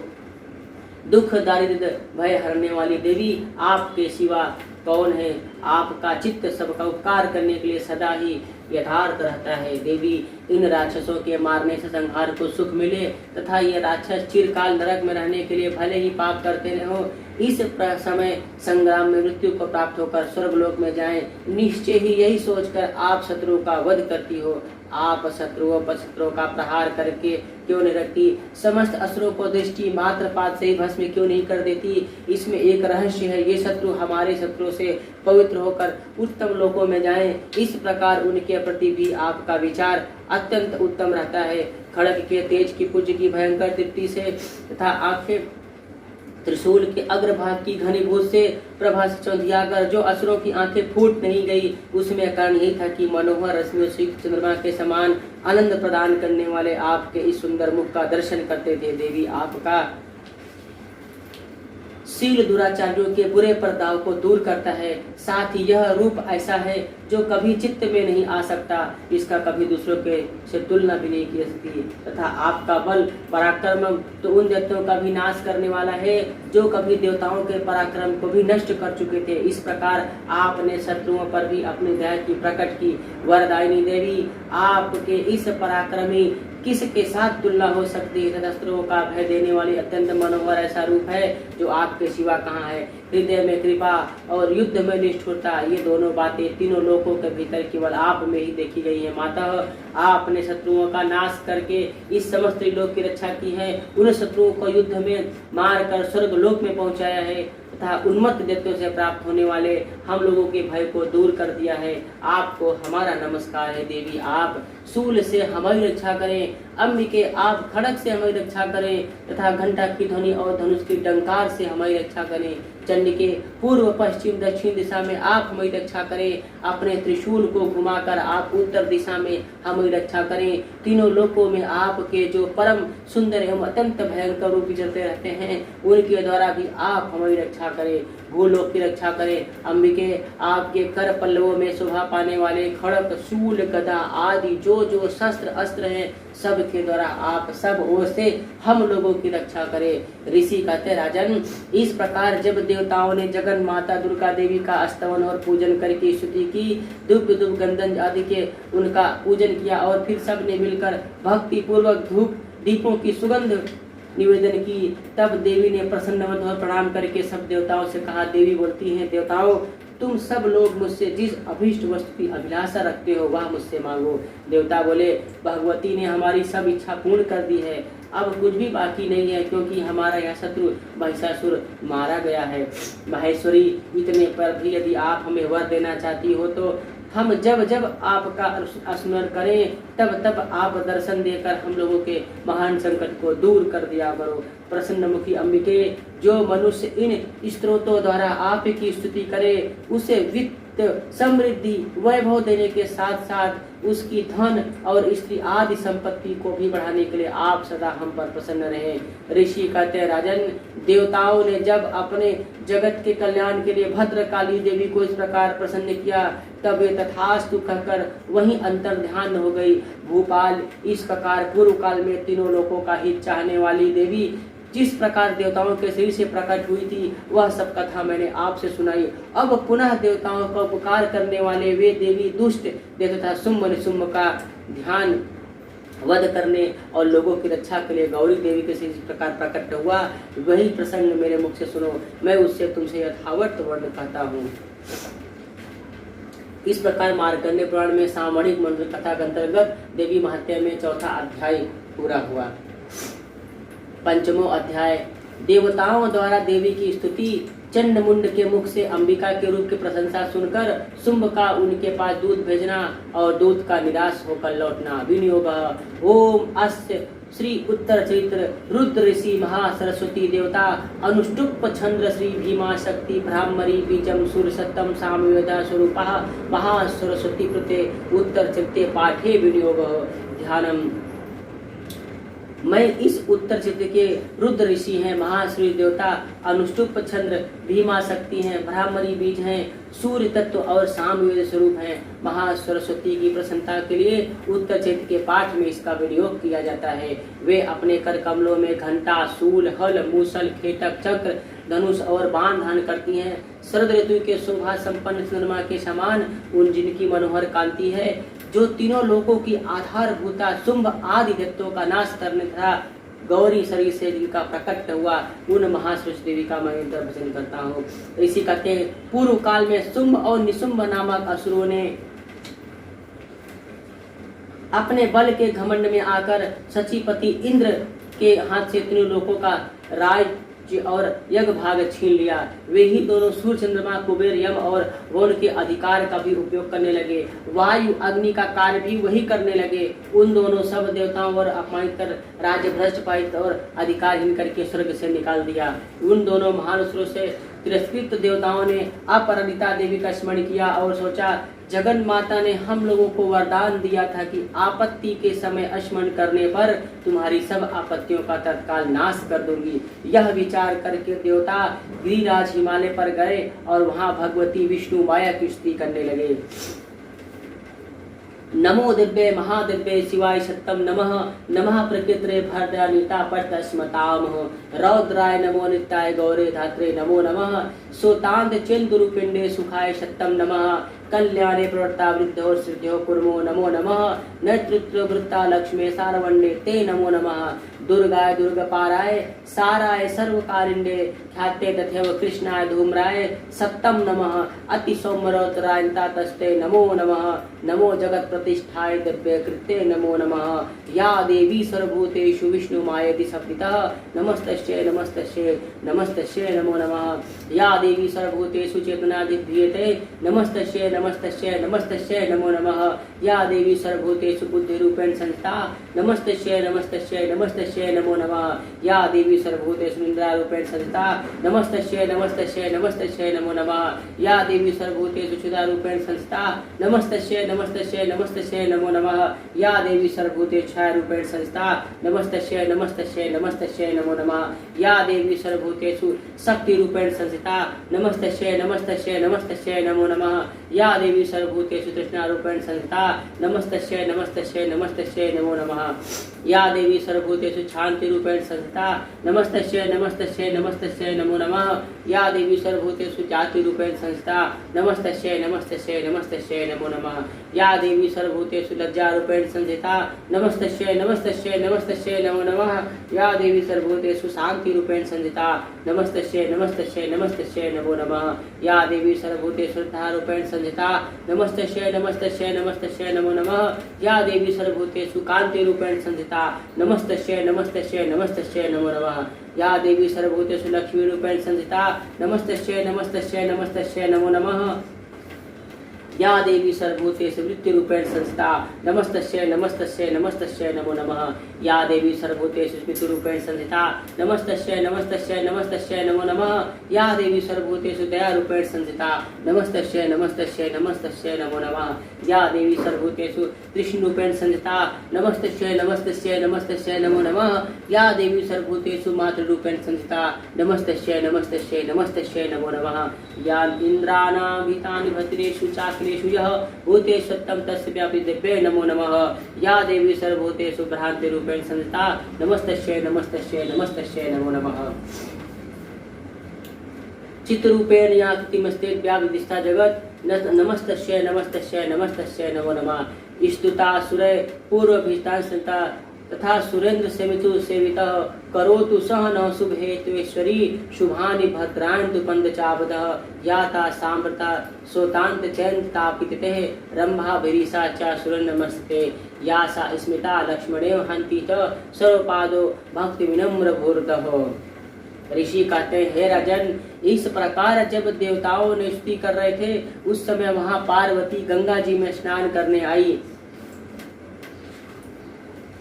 दुख दारिद्र भय हरने वाली देवी, आपके सिवा कौन है? आपका चित्त सबका उपकार करने के लिए सदा ही यथार्थ रहता है। देवी, इन राक्षसों के मारने से संहार को सुख मिले तथा ये राक्षस चिरकाल नरक में रहने के लिए भले ही पाप करते रहो, इस समय संग्राम में मृत्यु को प्राप्त होकर स्वर्गलोक में जाएं, निश्चय ही यही सोचकर आप शत्रु का वध करती हो। आप शत्रुओं पर शत्रुओं का प्रहार करके क्यों नहीं रखती? समस्त असुरों को दृष्टि मात्र पात से ही भस्म क्यों नहीं कर देती? इसमें एक रहस्य है। ये शत्रु हमारे शत्रु से पवित्र होकर उत्तम लोकों में जाएं, इस प्रकार उनके प्रति भी आपका विचार अत्यंत उत्तम रहता है। खड़ग के तेज की पुंज की भयंकर दीप्ति से तथा आंखें त्रिशूल के अग्रभाग की घनीभूत से प्रभा से चौंधियाकर जो असुरों की आंखें फूट नहीं गई, उसमें कारण यही था कि मनोहर रश्मियों से चंद्रमा के समान आनंद प्रदान करने वाले आपके इस सुंदर मुख का दर्शन करते थे। देवी, आपका शील दुराचार्यों के बुरे प्रभाव को दूर करता है। साथ ही यह रूप ऐसा है जो कभी चित्त में नहीं आ सकता, इसका कभी दूसरों के से तुलना भी नहीं की सकती। तथा आपका बल पराक्रम तो उन दैत्यों का भी नाश करने वाला है जो कभी देवताओं के पराक्रम को भी नष्ट कर चुके थे। इस प्रकार आपने शत्रुओं पर भी अपनी दया की प्रकट की। वरदायिनी देवी, आपके इस पराक्रमी किसके साथ तुलना हो सकती है? शत्रुओं का भय देने वाली अत्यंत मनोहर ऐसा रूप है जो आपके सिवा कहाँ है? हृदय में कृपा और युद्ध में निष्ठुरता, ये दोनों बातें तीनों लोकों के भीतर केवल आप में ही देखी गई है। माता, आपने शत्रुओं का नाश करके इस समस्त लोक की रक्षा की है। उन शत्रुओं को युद्ध में मारकर स्वर्ग लोक में पहुंचाया है तथा उन्मत्त दैत्यों से प्राप्त होने वाले हम लोगों के भय को दूर कर दिया है। आपको हमारा नमस्कार है। देवी, आप शूल से हमारी रक्षा करें। अंबिके, आप खड़ग से हमारी रक्षा करें तथा घंटा की ध्वनि और धनुष की डंकार से हमारी रक्षा करें। चंडिके, पूर्व पश्चिम दक्षिण दिशा में आप हमारी रक्षा करें। अपने त्रिशूल को घुमाकर आप उत्तर दिशा में हमारी रक्षा करें। तीनों लोकों में आपके जो परम सुंदर एवं अत्यंत भयंकर रूप विचरते रहते हैं, उनके द्वारा भी आप हमारी रक्षा करें। भूलोक की रक्षा करें। अंबिके, आपके कर पल्लवों में शोभा पाने वाले खड़ग, शूल, गदा आदि जो जो शस्त्र अस्त्र हैं, सब के द्वारा आप सब ओर से हम लोगों की रक्षा करें। ऋषि कहते, राजन, इस प्रकार जब देवताओं ने जगन माता दुर्गा देवी का स्तवन और पूजन करके स्तुति की, धूप धूप गंधन आदि के उनका पूजन किया और फिर सब ने मिलकर भक्ति पूर्वक धूप दीपों की सुगंध निवेदन की, तब देवी ने प्रसन्न और प्रणाम करके सब देवताओं से कहा। देवी बोलती हैं, देवताओं, तुम सब लोग मुझसे जिस अभीष्ट वस्तु की अभिलाषा रखते हो वह मुझसे मांगो। देवता बोले, भगवती ने हमारी सब इच्छा पूर्ण कर दी है, अब कुछ भी बाकी नहीं है, क्योंकि हमारा यह शत्रु महिषासुर मारा गया है। महेश्वरी, इतने पर भी यदि आप हमें वर देना चाहती हो तो हम जब जब आपका स्मरण करें तब तब आप दर्शन देकर हम लोगों के महान संकट को दूर कर दिया करो। प्रसन्न मुखी अंबिके, जो मनुष्य इन स्तोत्रों द्वारा आपकी स्तुति करे, उसे वित्त समृद्धि वैभव देने के साथ साथ उसकी धन और स्त्री आदि संपत्ति को भी बढ़ाने के लिए आप सदा हम पर प्रसन्न रहे। ऋषि कहते हैं, राजन, देवताओं ने जब अपने जगत के कल्याण के लिए भद्रकाली देवी को इस प्रकार प्रसन्न किया, तब वे तथास्तु कहकर वहीं अंतर ध्यान हो गई। भूपाल, इस प्रकार पूर्व काल में तीनों लोकों का हित चाहने वाली देवी जिस प्रकार देवताओं के शरीर से प्रकट हुई थी, वह सब कथा मैंने आपसे सुनाई। अब पुनः देवताओं का उपकार करने वाले वे देवी दुष्ट देवता शुंभ निशुंभ का ध्यान वध करने और लोगों की रक्षा के लिए गौरी देवी के इस प्रकार प्रकट हुआ, वही प्रसंग मेरे मुख से सुनो, मैं उससे तुमसे यथावत वर्ण कहता हूँ। इस प्रकार मार्कंडेय पुराण में सामणिक मंत्र कथा के अंतर्गत देवी महात्म्य में चौथा अध्याय पूरा हुआ। पंचमो अध्याय, देवताओं द्वारा देवी की स्तुति। चंड मुंड के मुख से अंबिका के रूप की प्रशंसा सुनकर शुंभ का उनके पास दूध भेजना और दूध का निराश होकर लौटना। विनियोग, ओम अस्य श्री उत्तर चरित्र रुद्र ऋषि महासरस्वती देवता अनुष्टुप छंद्र श्री भीमा शक्ति ब्राह्मरी बीजम सूर्य सत्तम सामवेद स्वरूपः महासरस्वती कृते उत्तर चरित्रे पाठे विनियोग ध्यानम। मैं इस उत्तर चित्र के रुद्र ऋषि हैं, महासूर्य देवता अनुष्टुप चंद्र भीमा शक्ति हैं, ब्राह्मणी बीज हैं, सूर्य तत्व और सामवेद स्वरूप हैं। महासरस्वती की प्रसन्नता के लिए उत्तर चित्र के पाठ में इसका विनियोग किया जाता है। वे अपने कर कमलों में घंटा, सूल, हल, मूसल, खेटक, चक्र, धनुष और बाण धारण करती हैं। शरद ऋतु के शोभा संपन्न चंद्रमा के समान उन जिनकी मनोहर कांति है, जो तीनों लोकों की आधारभूता शुंभ आदि दैत्यों का नाश करने तथा गौरी शरीर से जिनका प्रकट हुआ, उन महासरस्वती देवी का मैं भजन करता हूँ। इसी कहते हैं, पूर्व काल में शुंभ और निशुंभ नामक असुरों ने अपने बल के घमंड में आकर सचीपति इंद्र के हाथ से तीनों लोकों का राज्य और यज्ञ भाग छीन लिया। वे ही दोनों सूर्य, चंद्रमा, कुबेर, यम और वरुण के अधिकार का भी उपयोग करने लगे। वायु, अग्नि का कार्य भी वही करने लगे। उन दोनों सब देवताओं और अपमानित कर राज्य भ्रष्ट पायित और अधिकारहीन करके स्वर्ग से निकाल दिया। उन दोनों महान असुरों से तिरस्कृत देवताओं ने अपराजिता देवी का स्मरण किया और सोचा, जगन माता ने हम लोगों को वरदान दिया था कि आपत्ति के समय स्मरण करने पर तुम्हारी सब आपत्तियों का तत्काल नाश कर दूंगी। यह विचार करके देवता गिरिराज हिमालय पर गए और वहां भगवती विष्णु माया की स्तुति करने लगे। नमो दिव्य महादिव्य शिवाय सत्तम नमः, नमः प्रकृत्रे भद्रानिता पट्टस्मतामः, रौद्राय नमो नित्याय गौरे धात्रे नमो नमः, सोतांत चेन्दुरुपिंडे सुखाय सत्तम नमः, कल्याणे प्रवृत्ता वृद्धो सिद्धो कुर्मो नमो नमः, नेतृत्व वृत्ता लक्ष्मे सारवण्डे ते नमो नमः, दुर्गाय दुर्गपाराय साराय सर्वकारिण्डे ख्याते तथैव कृष्णाय धूम्राय सत्तम नमः, अति सौम्यरोत्तरायन्ता तस्ते नमो नमः, नमो जगत प्रतिष्ठाय दिव्य कृते नमो नमः, या देवी सर्वभूतेषु विष्णु मायेति संस्थितः नमस्तस्यै नमस्तस्यै नमस्तस्यै नमो नमः, या देवी सर्वभूतेषु चेतना दिव्यते नमस्तस्यै नमस्तस्यै नमस्तस्यै नमो नमः, या देवी सर्वभूतेषु बुद्धि रूपेण संस्था नमस्तस्यै नमस्तस्यै नमस्तस्यै नमो नमः, या देवी सर्वभूतेषु निद्रा रूपेण संस्था नमस्तस्यै नमस्तस्यै नमस्तस्यै नमो नमः, या देवी सर्वभूतेषु क्षुधा रूपेण संस्था नमस्तस्यै नमस्तस्यै नमस्तस्यै नमो नमः, या देवी सर्वभूतेषु छाया रूपेण संस्था नमस्तस्यै नमस्तस्यै नमस्तस्यै नमो नमः, या देवी सर्वभूतेषु शक्ति रूपेण संस्था नमस्तस्यै नमस्तस्यै नमस्तस्यै नमो नमः, या देवी सर्वभूतेषु तृष्णा रूपेण संस्था नमस्तस्यै नमस्तस्यै नमस्तस्यै नमो नमः, या देवी सर्वभूतेषु शांति रूपेण संस्था नमस्तस्यै नमस्तस्यै नमस्तस्यै नमो नमः, या देवी सर्वभूतेषु जाति रूपेण संस्था नमस्तस्यै नमस्तस्यै नमस्तस्यै नमो नमः, या देवी सर्वभूतेषु लज्जा रूपेण संस्था नमस्तस्यै नमस्तस्यै नमस्तस्यै नमो नमः, या देवी सर्वभूतेषु शांति रूपेण संस्था नमस्तस्यै नमस्तस्यै नमस्तस्यै नमो नमः, या देवी सर्वभूतेषु श्रद्धा रूपेण संस्था नमस्तस्यै नमस्तस्यै नमस्तस्यै नमो नमः, या देवी सर्वभूतेषु कांति रूपेण संस्था नमस्तस्यै नमस्तस्यै नमस्तस्यै नमो नमः, या देवी सर्वभूतेषु लक्ष्मी रूपेण संस्था नमस्तस्यै नमस्तस्यै नमस्तस्यै नमो नमः, या देवी सर्वभूतेषु वृत्ति रूपेण संस्था नमस्तस्यै नमस्तस्यै नमस्तस्यै नमो नमः, या देवी सर्वभूतेषु स्मृति रूपेण संस्था नमस्तस्यै नमस्तस्यै नमस्तस्यै नमो नमः, या देवी सर्वभूतेषु दया रूपेण संस्था नमस्तस्यै नमस्तस्यै नमस्तस्यै नमो नमः, या देवी सर्वभूतेषु कृष्ण रूपेण संस्था नमस्तस्यै नमस्तस्यै नमस्तस्यै नमो नमः, या देवी सर्वभूतेषु मातृ रूपेण संस्था नमस्तस्यै नमस्तस्यै नमस्तस्यै नमो नमः, या इंद्राणां भीतानि भद्रेषु चाक्लेषु यः भूतेषु सत्तं तस्य व्यापि दिव्ये नमो नमः, या देवी सर्वभूतेषु भ्रान्ति रूपेण संस्था नमस्तस्यै नमस्तस्यै नमस्तस्यै नमो नमः, चित्रूपेण या कृतिमस्ते व्यापिदिष्टा जगत् नमस्तस्यै नमस्तस्यै नमस्तस्यै नमो नमः, स्तुता सुरे पूर्वभीष्टां संता तथा सुरेंद्र सेवितु सेवितः करोतु सह न शुभ हेत्वेश्वरी शुभानि भद्रान्तु पंदचावदः, याता साम्प्रता सोतांत चैन्त तापितते रंभा भिरीसा च सुरन्नमस्ते, या सा स्मिता लक्ष्मणेव हन्ति च सर्वपादो भक्ति विनम्र भूर्दः। ऋषि कहते हैं, हे राजन, इस प्रकार जब देवताओं ने स्तुति कर रहे थे, उस समय वहां पार्वती गंगा जी में स्नान करने आई।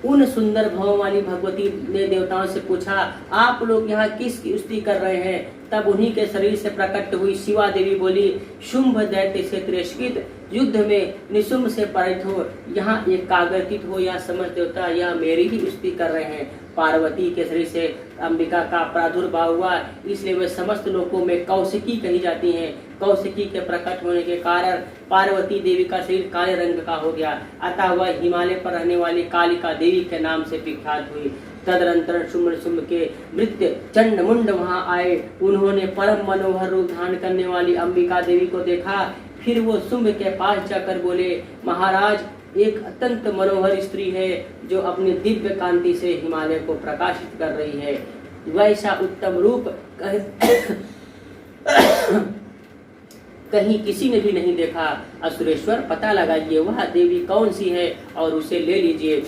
उन सुंदर भाव वाली भगवती ने देवताओं से पूछा, आप लोग यहाँ किसकी स्तुति कर रहे हैं? तब उन्हीं के शरीर से प्रकट हुई शिवा देवी बोली, शुंभ दैत्य से तिरस्कृत युद्ध में निशुंभ से पराजित हो यहाँ एक कागरतीत हो या समस्त देवता यह मेरी ही स्तुति कर रहे हैं। पार्वती के शरीर से अंबिका का प्रादुर्भाव हुआ, इसलिए वे समस्त लोकों में कौशिकी कही जाती हैं। कौशिकी के प्रकट होने के कारण पार्वती देवी का शरीर काले रंग का हो गया, अतः वह हिमालय पर रहने वाली कालिका देवी के नाम से विख्यात हुई। तदनंतर शुम्भ के मृत्य चंड मुंड वहां आए। उन्होंने परम मनोहर रूप धारण करने वाली अंबिका देवी को देखा। फिर वो शुंभ के पास जाकर बोले, महाराज, एक अत्यंत मनोहर स्त्री है जो अपनी दिव्य कांति से हिमालय को प्रकाशित कर रही है। वैसा उत्तम रूप कहीं किसी ने भी नहीं देखा। असुरेश्वर, पता लगाइए वह देवी कौन सी है और उसे ले लीजिए।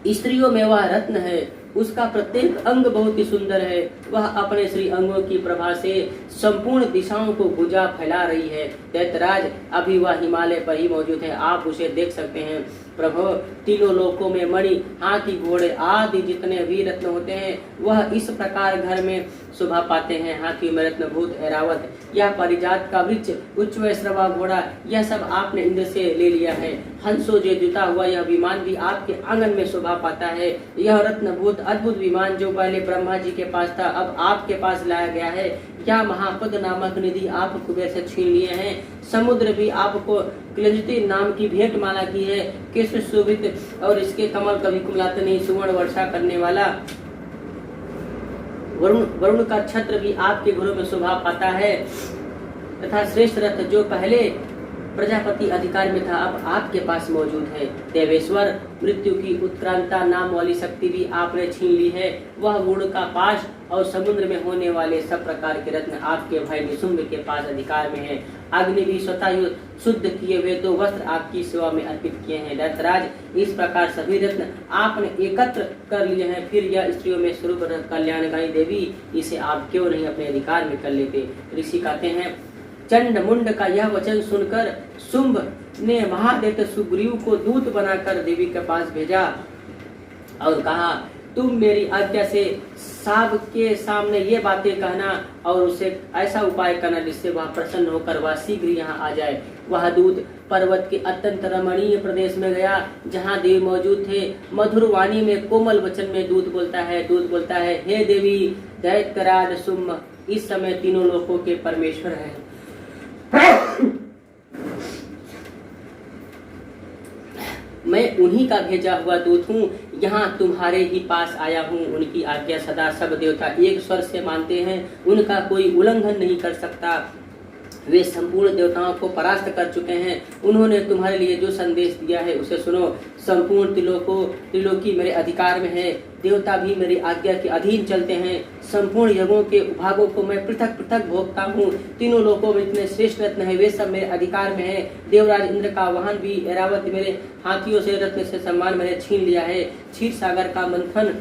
स्त्रियों में वह रत्न है, उसका प्रत्येक अंग बहुत ही सुंदर है। वह अपने श्री अंगों की प्रभा से संपूर्ण दिशाओं को गुजा फैला रही है। दैत्यराज, अभी वह हिमालय पर ही मौजूद है, आप उसे देख सकते हैं। प्रभु, तीनों लोकों में मणि, हाथी, घोड़े आदि जितने भी रत्न होते हैं वह इस प्रकार घर में शोभा पाते हैं। हाथी में रत्नभूत ऐरावत, यह परिजात का वृक्ष, उच्चैश्रवा घोड़ा, यह सब आपने इंद्र से ले लिया है। हंसो जो जुता हुआ यह विमान भी आपके आंगन में शोभा पाता है। यह रत्नभूत अद्भुत विमान जो पहले ब्रह्मा जी के पास था अब आपके पास लाया गया है। क्या महापद नामक निधि आप कुबेर से छीन लिए हैं। समुद्र भी आपको क्लजती नाम की भेंट माला की है। कृष्ण शोभित और इसके कमल कभी कुमलाते नहीं। सुवर्ण वर्षा करने वाला वरुण का छत्र भी आपके घरों में शोभा पाता है तथा श्रेष्ठ रथ जो पहले प्रजापति अधिकार में था अब आपके पास मौजूद है। देवेश्वर, मृत्यु की उत्क्रांता नाम वाली शक्ति भी आपने छीन ली है। वह गुण का पाश और समुद्र में होने वाले सब प्रकार के रत्न आपके भाई निशुंभ के पास अधिकार में है। अग्नि भी स्वतः शुद्ध किए हुए तो वस्त्र आपकी सेवा में अर्पित किए हैं। दैत्यराज, इस प्रकार सभी रत्न आपने एकत्र कर लिए हैं। फिर यह स्त्रियों में स्वरूप कल्याणकारी देवी, इसे आप क्यों नहीं अपने अधिकार में कर लेते। ऋषि कहते हैं, चंड मुंड का यह वचन सुनकर शुंभ ने महादैत्य सुग्रीव को दूत बनाकर देवी के पास भेजा और कहा, तुम मेरी आज्ञा से साब के सामने ये बातें कहना और उसे ऐसा उपाय करना जिससे वह प्रसन्न होकर वह शीघ्र यहाँ आ जाए। वह दूत पर्वत के अत्यंत रमणीय प्रदेश में गया जहाँ देवी मौजूद थे। मधुर वाणी में कोमल वचन में दूत बोलता है, हे देवी दैत्यराज शुंभ, इस समय तीनों लोकों के परमेश्वर है। मैं उन्हीं का भेजा हुआ दूत हूँ, यहाँ तुम्हारे ही पास आया हूँ। उनकी आज्ञा सदा सब देवता एक स्वर से मानते हैं, उनका कोई उल्लंघन नहीं कर सकता। वे संपूर्ण देवताओं को परास्त कर चुके हैं। उन्होंने तुम्हारे लिए जो संदेश दिया है उसे सुनो। संपूर्ण त्रिलोकी मेरे अधिकार में है। देवता भी मेरी आज्ञा के अधीन चलते हैं। संपूर्ण यज्ञों के भागों को मैं पृथक पृथक भोगता हूँ। तीनों लोकों में इतने श्रेष्ठ रत्न है वे सब मेरे अधिकार में है। देवराज इंद्र का वाहन भी ऐरावत मेरे हाथियों से रत्न से सम्मान मैंने छीन लिया है। क्षीर सागर का मंथन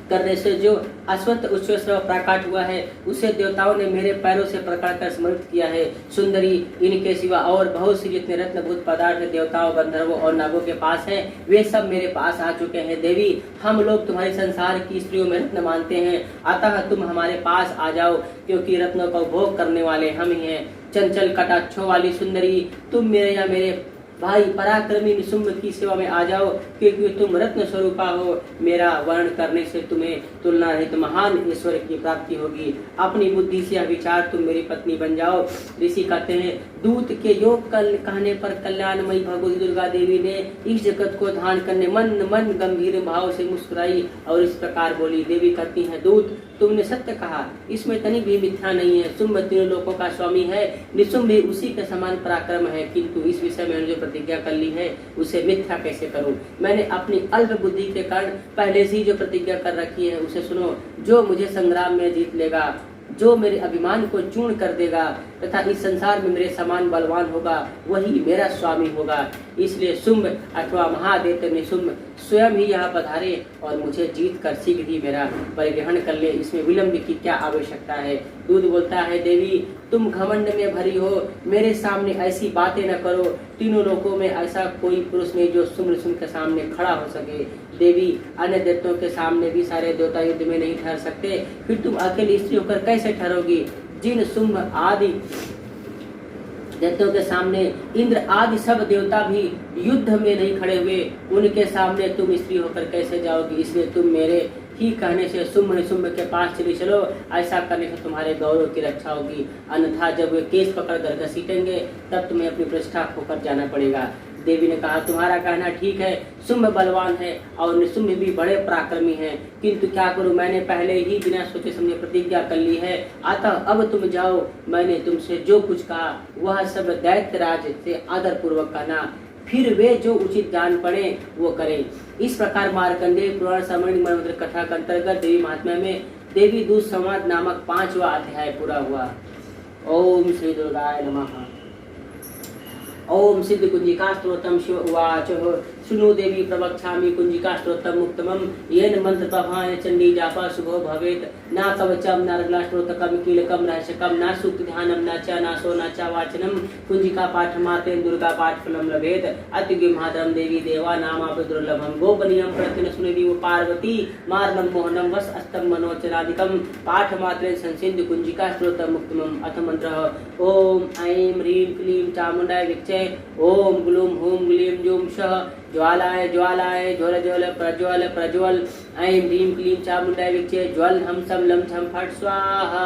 करने से जो अश्वत्थ उच्चैश्रव प्रकट हुआ है उसे देवताओं ने मेरे पैरों से पकड़ कर समर्पित किया है। सुंदरी, इनके सिवा और बहुत सी जितने रत्नभूत पदार्थ देवताओं, गंधर्वों और नागों के पास हैं वे सब मेरे पास आ चुके हैं। देवी, हम लोग तुम्हारे संसार की स्त्रियों में रत्न मानते हैं, अतः तुम हमारे पास आ जाओ क्योंकि रत्नों का उपभोग करने वाले हम ही हैं। चंचल कटाक्षों वाली सुंदरी, तुम मेरे या मेरे भाई पराक्रमी निशुंभ की सेवा में आ जाओ क्योंकि तुम रत्न स्वरूपा हो। मेरा वर्ण करने से तुम्हें तुलना रहित महान ईश्वर की प्राप्ति होगी। अपनी बुद्धि से विचार तुम मेरी पत्नी बन जाओ। ऋषि कहते हैं, दूत के योग कहने पर कल्याणमयी भगवती दुर्गा देवी ने इस जगत को धारण करने मन गंभीर भाव से मुस्कुराई और इस प्रकार बोली। देवी कहती है, दूत, तुमने सत्य कहा, इसमें तनिक भी मिथ्या नहीं है। शुंभ तीनों लोकों का स्वामी है, निशुंभ भी उसी के समान पराक्रम है, किंतु इस विषय में जो प्रतिज्ञा कर ली है उसे मिथ्या कैसे करूं। मैंने अपनी अल्प बुद्धि के कारण पहले से ही जो प्रतिज्ञा कर रखी है उसे सुनो। जो मुझे संग्राम में जीत लेगा, जो मेरे अभिमान को चूर्ण कर देगा, तथा इस संसार में मेरे समान बलवान होगा वही मेरा स्वामी होगा। इसलिए शुंभ अथवा महादैत्य निशुंभ स्वयं ही यहाँ पधारे और मुझे जीत कर शीघ्र ही मेरा परिग्रहण कर ले, इसमें विलंब की क्या आवश्यकता है। दूध बोलता है, देवी तुम घमंड में भरी हो, मेरे सामने ऐसी बातें न करो। तीनों लोकों में ऐसा कोई पुरुष नहीं जो शुंभ के सामने खड़ा हो सके। देवी अन्य दैत्यों के सामने भी सारे देवता युद्ध में नहीं ठहर सकते, फिर तुम अकेली स्त्री होकर कैसे ठहरोगी। जिन शुंभ आदि दैत्यों के सामने इंद्र आदि सब देवता भी युद्ध में नहीं खड़े हुए, उनके सामने तुम स्त्री होकर कैसे जाओगी। इसलिए तुम मेरे ही कहने से शुंभ के पास चली चलो, ऐसा करने से तुम्हारे गौरव की रक्षा होगी। अन्यथा जब वे केस पकड़ कर घसीटेंगे तब तुम्हें अपनी प्रतिष्ठा खोकर जाना पड़ेगा। देवी ने कहा, तुम्हारा कहना ठीक है, शुंभ बलवान है और निशुंभ भी बड़े पराक्रमी हैं, किंतु क्या करूं, मैंने पहले ही बिना सोचे समझे प्रतिज्ञा कर ली है। अतः अब तुम जाओ, मैंने तुमसे जो कुछ कहा वह सब दैत्य राज से आदर पूर्वक कहना, फिर वे जो उचित जान पड़े वो करें। इस प्रकार मार्कंडेय पुराण सामूहिक मंत्र कथा के अंतर्गत देवी महात्म्य में देवी दूत संवाद नामक 5वां अध्याय पूरा हुआ। ओम श्री दुर्गाय नमः। ओम सिद्ध कुंजिका स्तोत्रम शिव उवाच शृणु देवी प्रवक्ष्यामि कुंजिका स्तोत्रम उत्तमम येन मंत्र प्रभावेन चंडी जापा शुभो भवेत् न कवचम न रगला स्तोत्रकम कीलकम रहस्यकम न सूक्त ध्यानम न च नासो न च वाचनम कुंजिका पाठ मात्रेण दुर्गा पाठ फलम लभेत् अति महाधरम देवी देवा नामापि दुर्लभम गोपनीयम प्रतिन सुनिधि पार्वती मारणम मोहनम वस अस्तम मनोचनादिकम पाठ मात्रेण संसिद्ध कुंजिका स्तोत्रम उत्तमम। अथ मंत्रः ओम ऐं ह्रीं क्लीं चामुंडाय विच्चे ओम ग्लूम हूं ग्लीं जूं सः ज्वालाय ज्वालाय ज्वल ज्वल प्रज्वल प्रज्वल ऐं ह्रीं क्लीं चामुंडाय विच्चे ज्वल हम सम लं छं फट् स्वाहा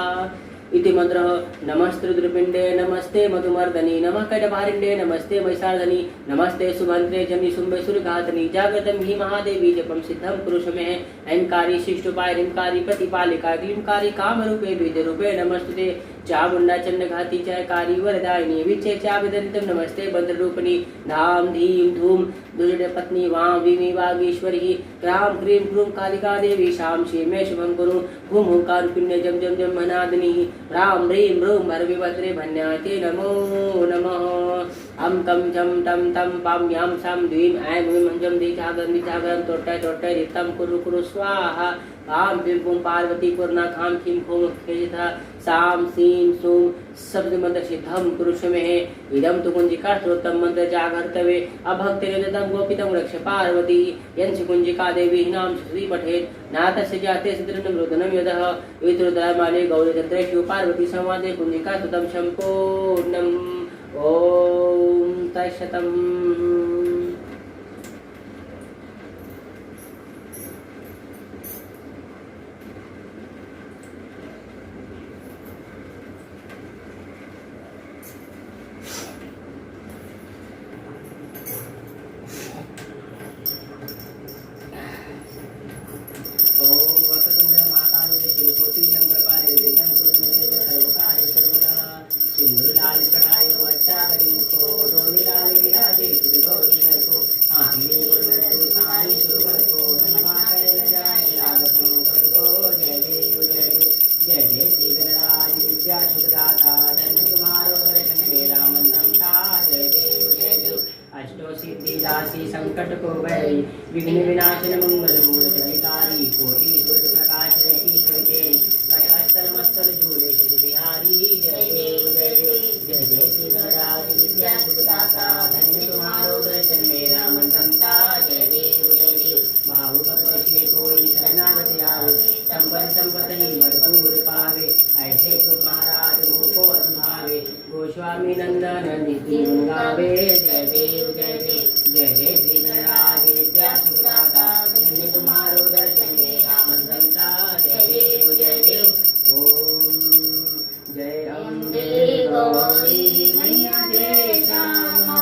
इति मंत्रः। नमस्ते रुद्रपिंडे नमस्ते मधुमर्दनी नमः कैटभारिण्डे नमस्ते वैशार्धनी नमस्ते सुभद्रे जनि शुंभे सुरघातनी जागृतं हि महादेवी जपं सिद्धं पुरुष में अहंकारी शिष्टोपाय ह्रींकारी प्रतिपालिका क्लींकारी कामरूपे विद्यरूपे नमस्ते चामुंडा चंडघाती जयकारी वरदायिनी विच्चे चाविदंतं नमस्ते भद्ररूपिणी धाम धीम धूम दुर्जय पत्नी वाम विमी वागीश्वरी क्राम क्रीम क्रूम कालिका देवी शाम मे शुभं कुरु हुम हुंकार पुण्य जम जम जम मनादिनी राम ह्रीं ह्रूं भर्वे भद्रे भन्याते नमो नमः। अम कम झम टम तम पम यम सम द्वीम ऐं भूम जम दिजागम तोट्टय तोट्टय रितम कुरु कुरु स्वाहा आम भीम भूम पार्वती पूर्णा खाम खीम खूम खेजिता साम सीम सूम शब्द मंत्र सिद्धम पुरुष में है इदम तु कुंजिका स्तोत्रम मंत्र जागर्तवे अभक्त निरतम गोपितम रक्ष पार्वती यंच कुंजिका देवी नाम श्री पठेत नातस्य जाते सिद्रन मृदनम यदः विद्रुद्रमाले गौरी तंत्रे शिव पार्वती संवादे कुंजिका स्तुतम संपूर्णम। ओम तत्सतम्। सिंदूरलाल चढ़ायो अच्छा बनी को दो निराले विराजे गौरी हर को हाथी लड्डू साई सुरवर को महिमा कह न जाए लागतों पद को जय देव जय देव जय जय श्री गणराज विद्या सुखदाता धन्य तुम्हारो दर्शन मेरा मंत्रम था जय देव जय देव। अष्टो सिद्धि दासी संकट को भय विघ्न विनाशन मंगल मूल जयकारी कोटि सूर्य प्रकाश ईश्वर तेज अस्तर मस्तल झूले बिहारी जय देव जय देव जय जय श्री गणराज विद्या सुखदाता धन्य तुम्हारो दर्शन मेरा मंत्रम था जय देव जय देव। महाभक्त श्री कोई शरणागत आवे संपद संपत ही भरपूर पावे ऐसे तुम महाराज मुँह को अति भावे गोस्वामी नंदन नित्य गावे जय देव जय देव जय जय श्री गणराज विद्या सुखदाता धन्य तुम्हारो दर्शन मेरा मंत्रम था जय देव जय देव। ओम जय अम्बे गौरी मैया जय श्यामा।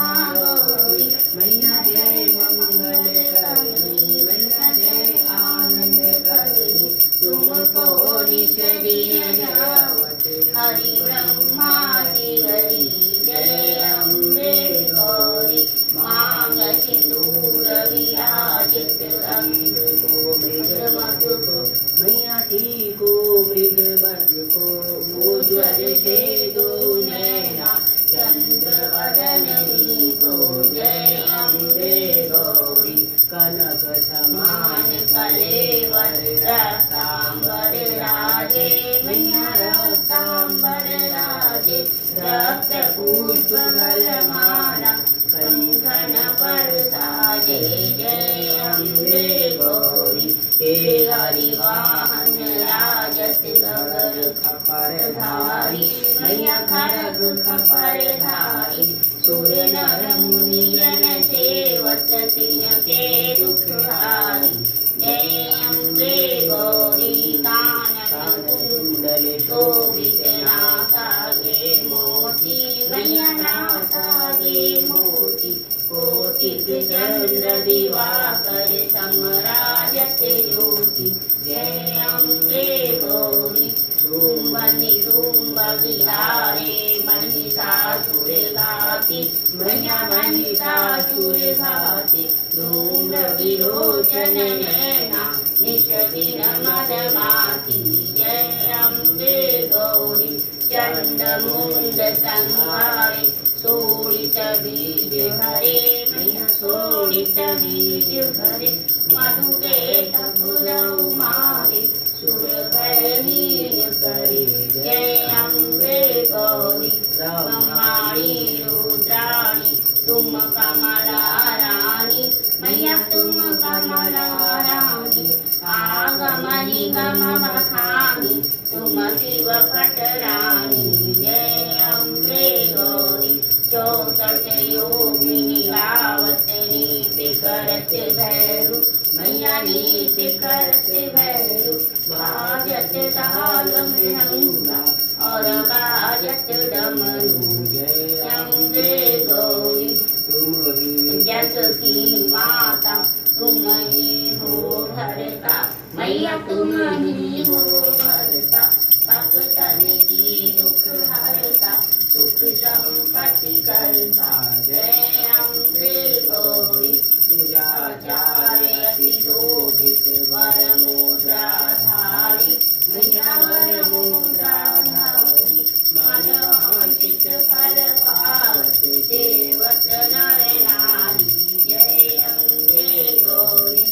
धारी सुर नर मुनि जन सेवत तिनके दुख हारी जय अम्बे गौरी कानन कुंडल शोभित नासागे मोती मैया नासागे मोती कोटिक चंद्र दिवाकर समराजत ज्योति जय अम्बे गौरी शुंभ निशुंभ गिरारे महिषासुर घाती मैया महिषासुर घाती धूम्र विरोचन नैना निष्ठिन मदमाती जय अम्बे गौरी चंड मुंड संहारे सोडित बीज हरे मैया सोडित बीज हरे मधु के तपुरऊ मारे सुर भयहीन करे जय अम्बे गौरी ब्रह्माणी रुद्राणी तुम कमला रानी मैया तुम कमला रानी आगम निगम बखानी तुम शिव पट रानी जय अम्बे गौरी 64 योगिनी गावत नीति करत भैरू मैया नीति करत भैरू बाजत ताल मृदंगा और बाजत डमरू जय अम्बे गौरी तुम ही जग की माता तुम ही हो भरता मैया तुम ही हो भरता भक्तन की दुख हरता सुख संपत्ति करता जय अम्बे गौरी पूजाचार्य अति शोभित वर मुद्राधारी मैया वर मुद्राधारी मनवांछित फल पावत सेवत नर नारी जय अम्बे गौरी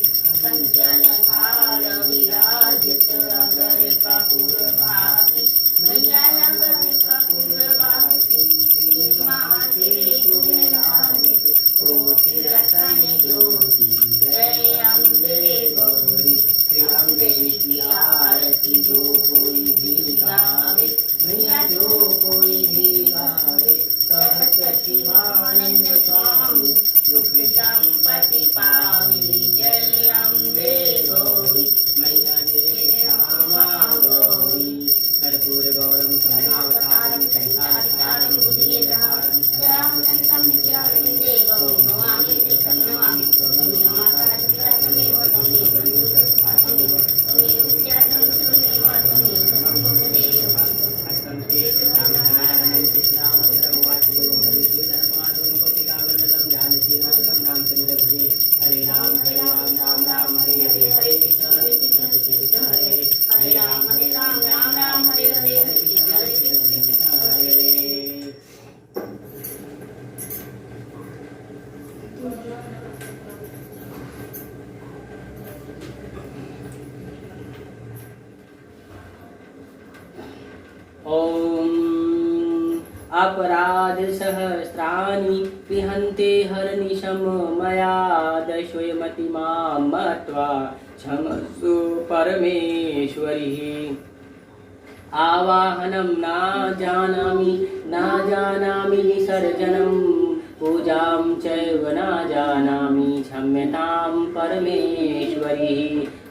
कंचन थाल विराजित अगर कपूर भाती मैया अगर कपूर भाती माथे तुम लागे कोटि रतन ज्योति जय अम्बे गौरी श्री अम्बे की आरती जो कोई भी गावे मैया जो कोई भी गावे कहत शिवानंद स्वामी सुख संपत्ति पावे जय अम्बे गौरी मैया जय श्यामा गौरी कर्पूर गौरम करुणावतारम संसारसारम भुजगेन्द्रहारं रामचन्द्रं नित्यानन्दं देवं नमामि कृष्णं नमामि त्वमेव माता च पिता त्वमेव त्वमेव बन्धुः त्वमेव विद्यार्थं त्वमेव त्वमेव सर्वभूतदेव हस्तन्ते रामनारायणं कृष्णावतारं वासुदेवं हरिश्रीधरमाधवं गोपिकावल्लभं जानकीनाथं रामचन्द्र भजे हरे राम राम राम हरे हरे हरे कृष्ण कृष्ण कृष्ण हरे हरे राम राम राम हरे हरे हरे कृष्ण कृष्ण हरे हरे ओम अपराध सहस्राणि गृहन्ते हरनिशं मया दशोऽयमति मां मत्वा क्षमस्व परमेश्वरी आवाहनं न जानामि विसर्जनं पूजां चैव न जानामि क्षम्यतां परमेश्वरी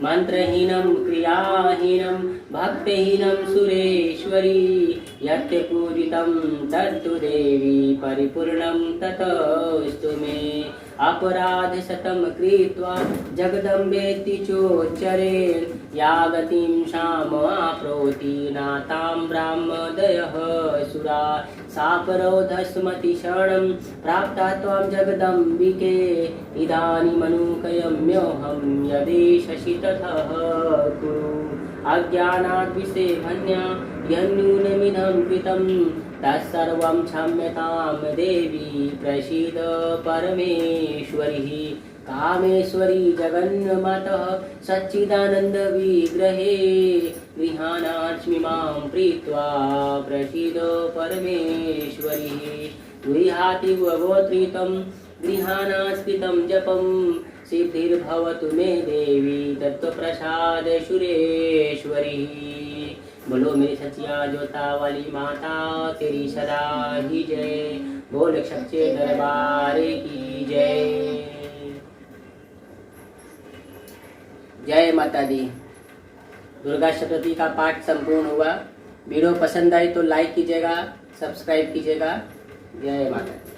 मंत्रहीनं क्रियाहीनं भक्तिहीनं सुरेश्वरी यत् पूजितं तत्तु देवी परिपूर्णं ततस्तु मे अपराध शतं कृत्वा जगदम्बेति चोच्चरे या गतिं क्षामाप्नोति नातां ब्राह्मदयः सुरा सापरोधस्मति शरणं प्राप्ता त्वां जगदम्बिके इदानीमनुकयम्योऽहं यदेशसि ततः कुरु अज्ञानाद् विषेभन्या यन्यूनमिदं कृतं तत्सर्वं क्षम्यतां देवी प्रसीद परमेश्वरी कामेश्वरी जगन्मातः सच्चिदानन्दविग्रहे गृहाणास्मि मां प्रीत्वा प्रसीद परमेश्वरी गृहाति गोत्रितं गृहाणास्कृतं जपं सिद्धिर्भवतु मे देवी तत्त्वप्रसाद सुरेश्वरी बोलो मेरी सचिया जोता वाली माता तेरी सदा ही जय। बोल सच्चे दरबार की जय। जय माता दी। दुर्गा सप्तशती का पाठ संपूर्ण हुआ। वीडियो पसंद आई तो लाइक कीजिएगा, सब्सक्राइब कीजिएगा। जय माता दी।